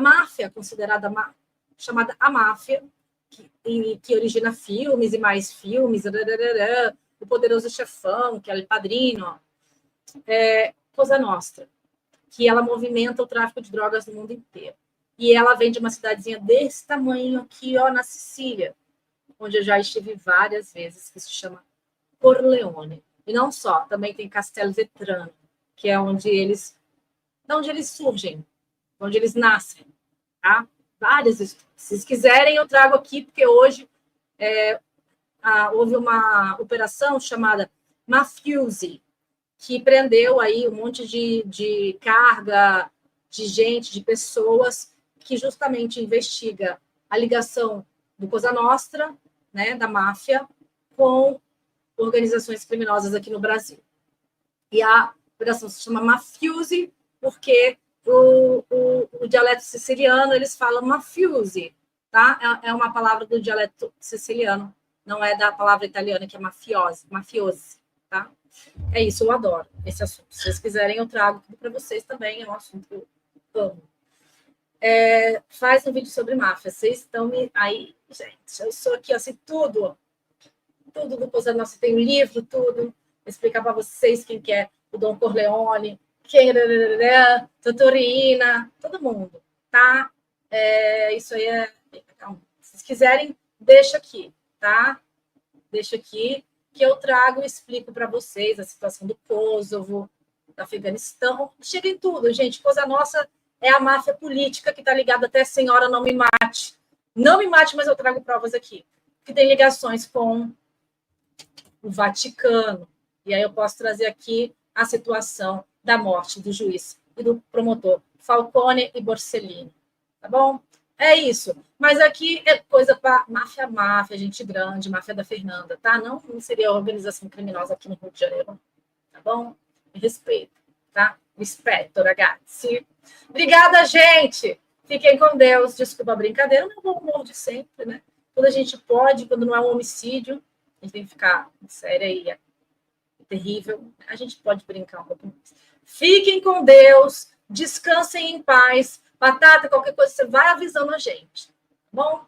máfia considerada chamada a máfia, que origina filmes e mais filmes, o Poderoso Chefão, que é o Padrino, Cosa Nostra, que ela movimenta o tráfico de drogas no mundo inteiro. E ela vem de uma cidadezinha desse tamanho aqui, ó, na Sicília, onde eu já estive várias vezes, que se chama Corleone. E não só, também tem Castelvetrano, que é onde eles surgem, onde eles nascem, tá? Várias histórias. Se vocês quiserem, eu trago aqui, porque hoje houve uma operação chamada Mafiosi, que prendeu aí um monte de carga, de gente, de pessoas, que justamente investiga a ligação do Cosa Nostra, né, da máfia, com organizações criminosas aqui no Brasil. E a operação se chama Mafiosi, porque o dialeto siciliano, eles falam mafiosi, tá? É uma palavra do dialeto siciliano, não é da palavra italiana, que é mafiosi, tá? É isso, eu adoro esse assunto. Se vocês quiserem, eu trago tudo para vocês também, é um assunto que eu amo. faz um vídeo sobre máfia. Vocês estão aí, gente. Eu sou aqui, assim, tudo do Cosa Nostra. Tem um livro, tudo. Vou explicar para vocês quem que é o Dom Corleone, quem é Totorina, todo mundo, tá? Isso aí é... Então, se vocês quiserem, deixa aqui, tá? Deixa aqui, que eu trago e explico para vocês a situação do Kosovo, do Afeganistão. Chega em tudo, gente. Cosa Nostra é a máfia política que está ligada até senhora não me mate. Não me mate, mas eu trago provas aqui. Que tem ligações com o Vaticano. E aí eu posso trazer aqui a situação da morte do juiz e do promotor Falcone e Borsellino. Tá bom? É isso. Mas aqui é coisa para máfia, gente grande, máfia da Fernanda, tá? Não seria organização criminosa aqui no Rio de Janeiro. Tá bom? Me respeito, tá? Rispetto, ragazzi. Obrigada, gente. Fiquem com Deus. Desculpa a brincadeira, não vou humor de sempre, né? Quando a gente pode, quando não é um homicídio, a gente tem que ficar sério aí, é terrível. A gente pode brincar um pouco mais. Fiquem com Deus, descansem em paz. Batata, qualquer coisa, você vai avisando a gente. Tá bom?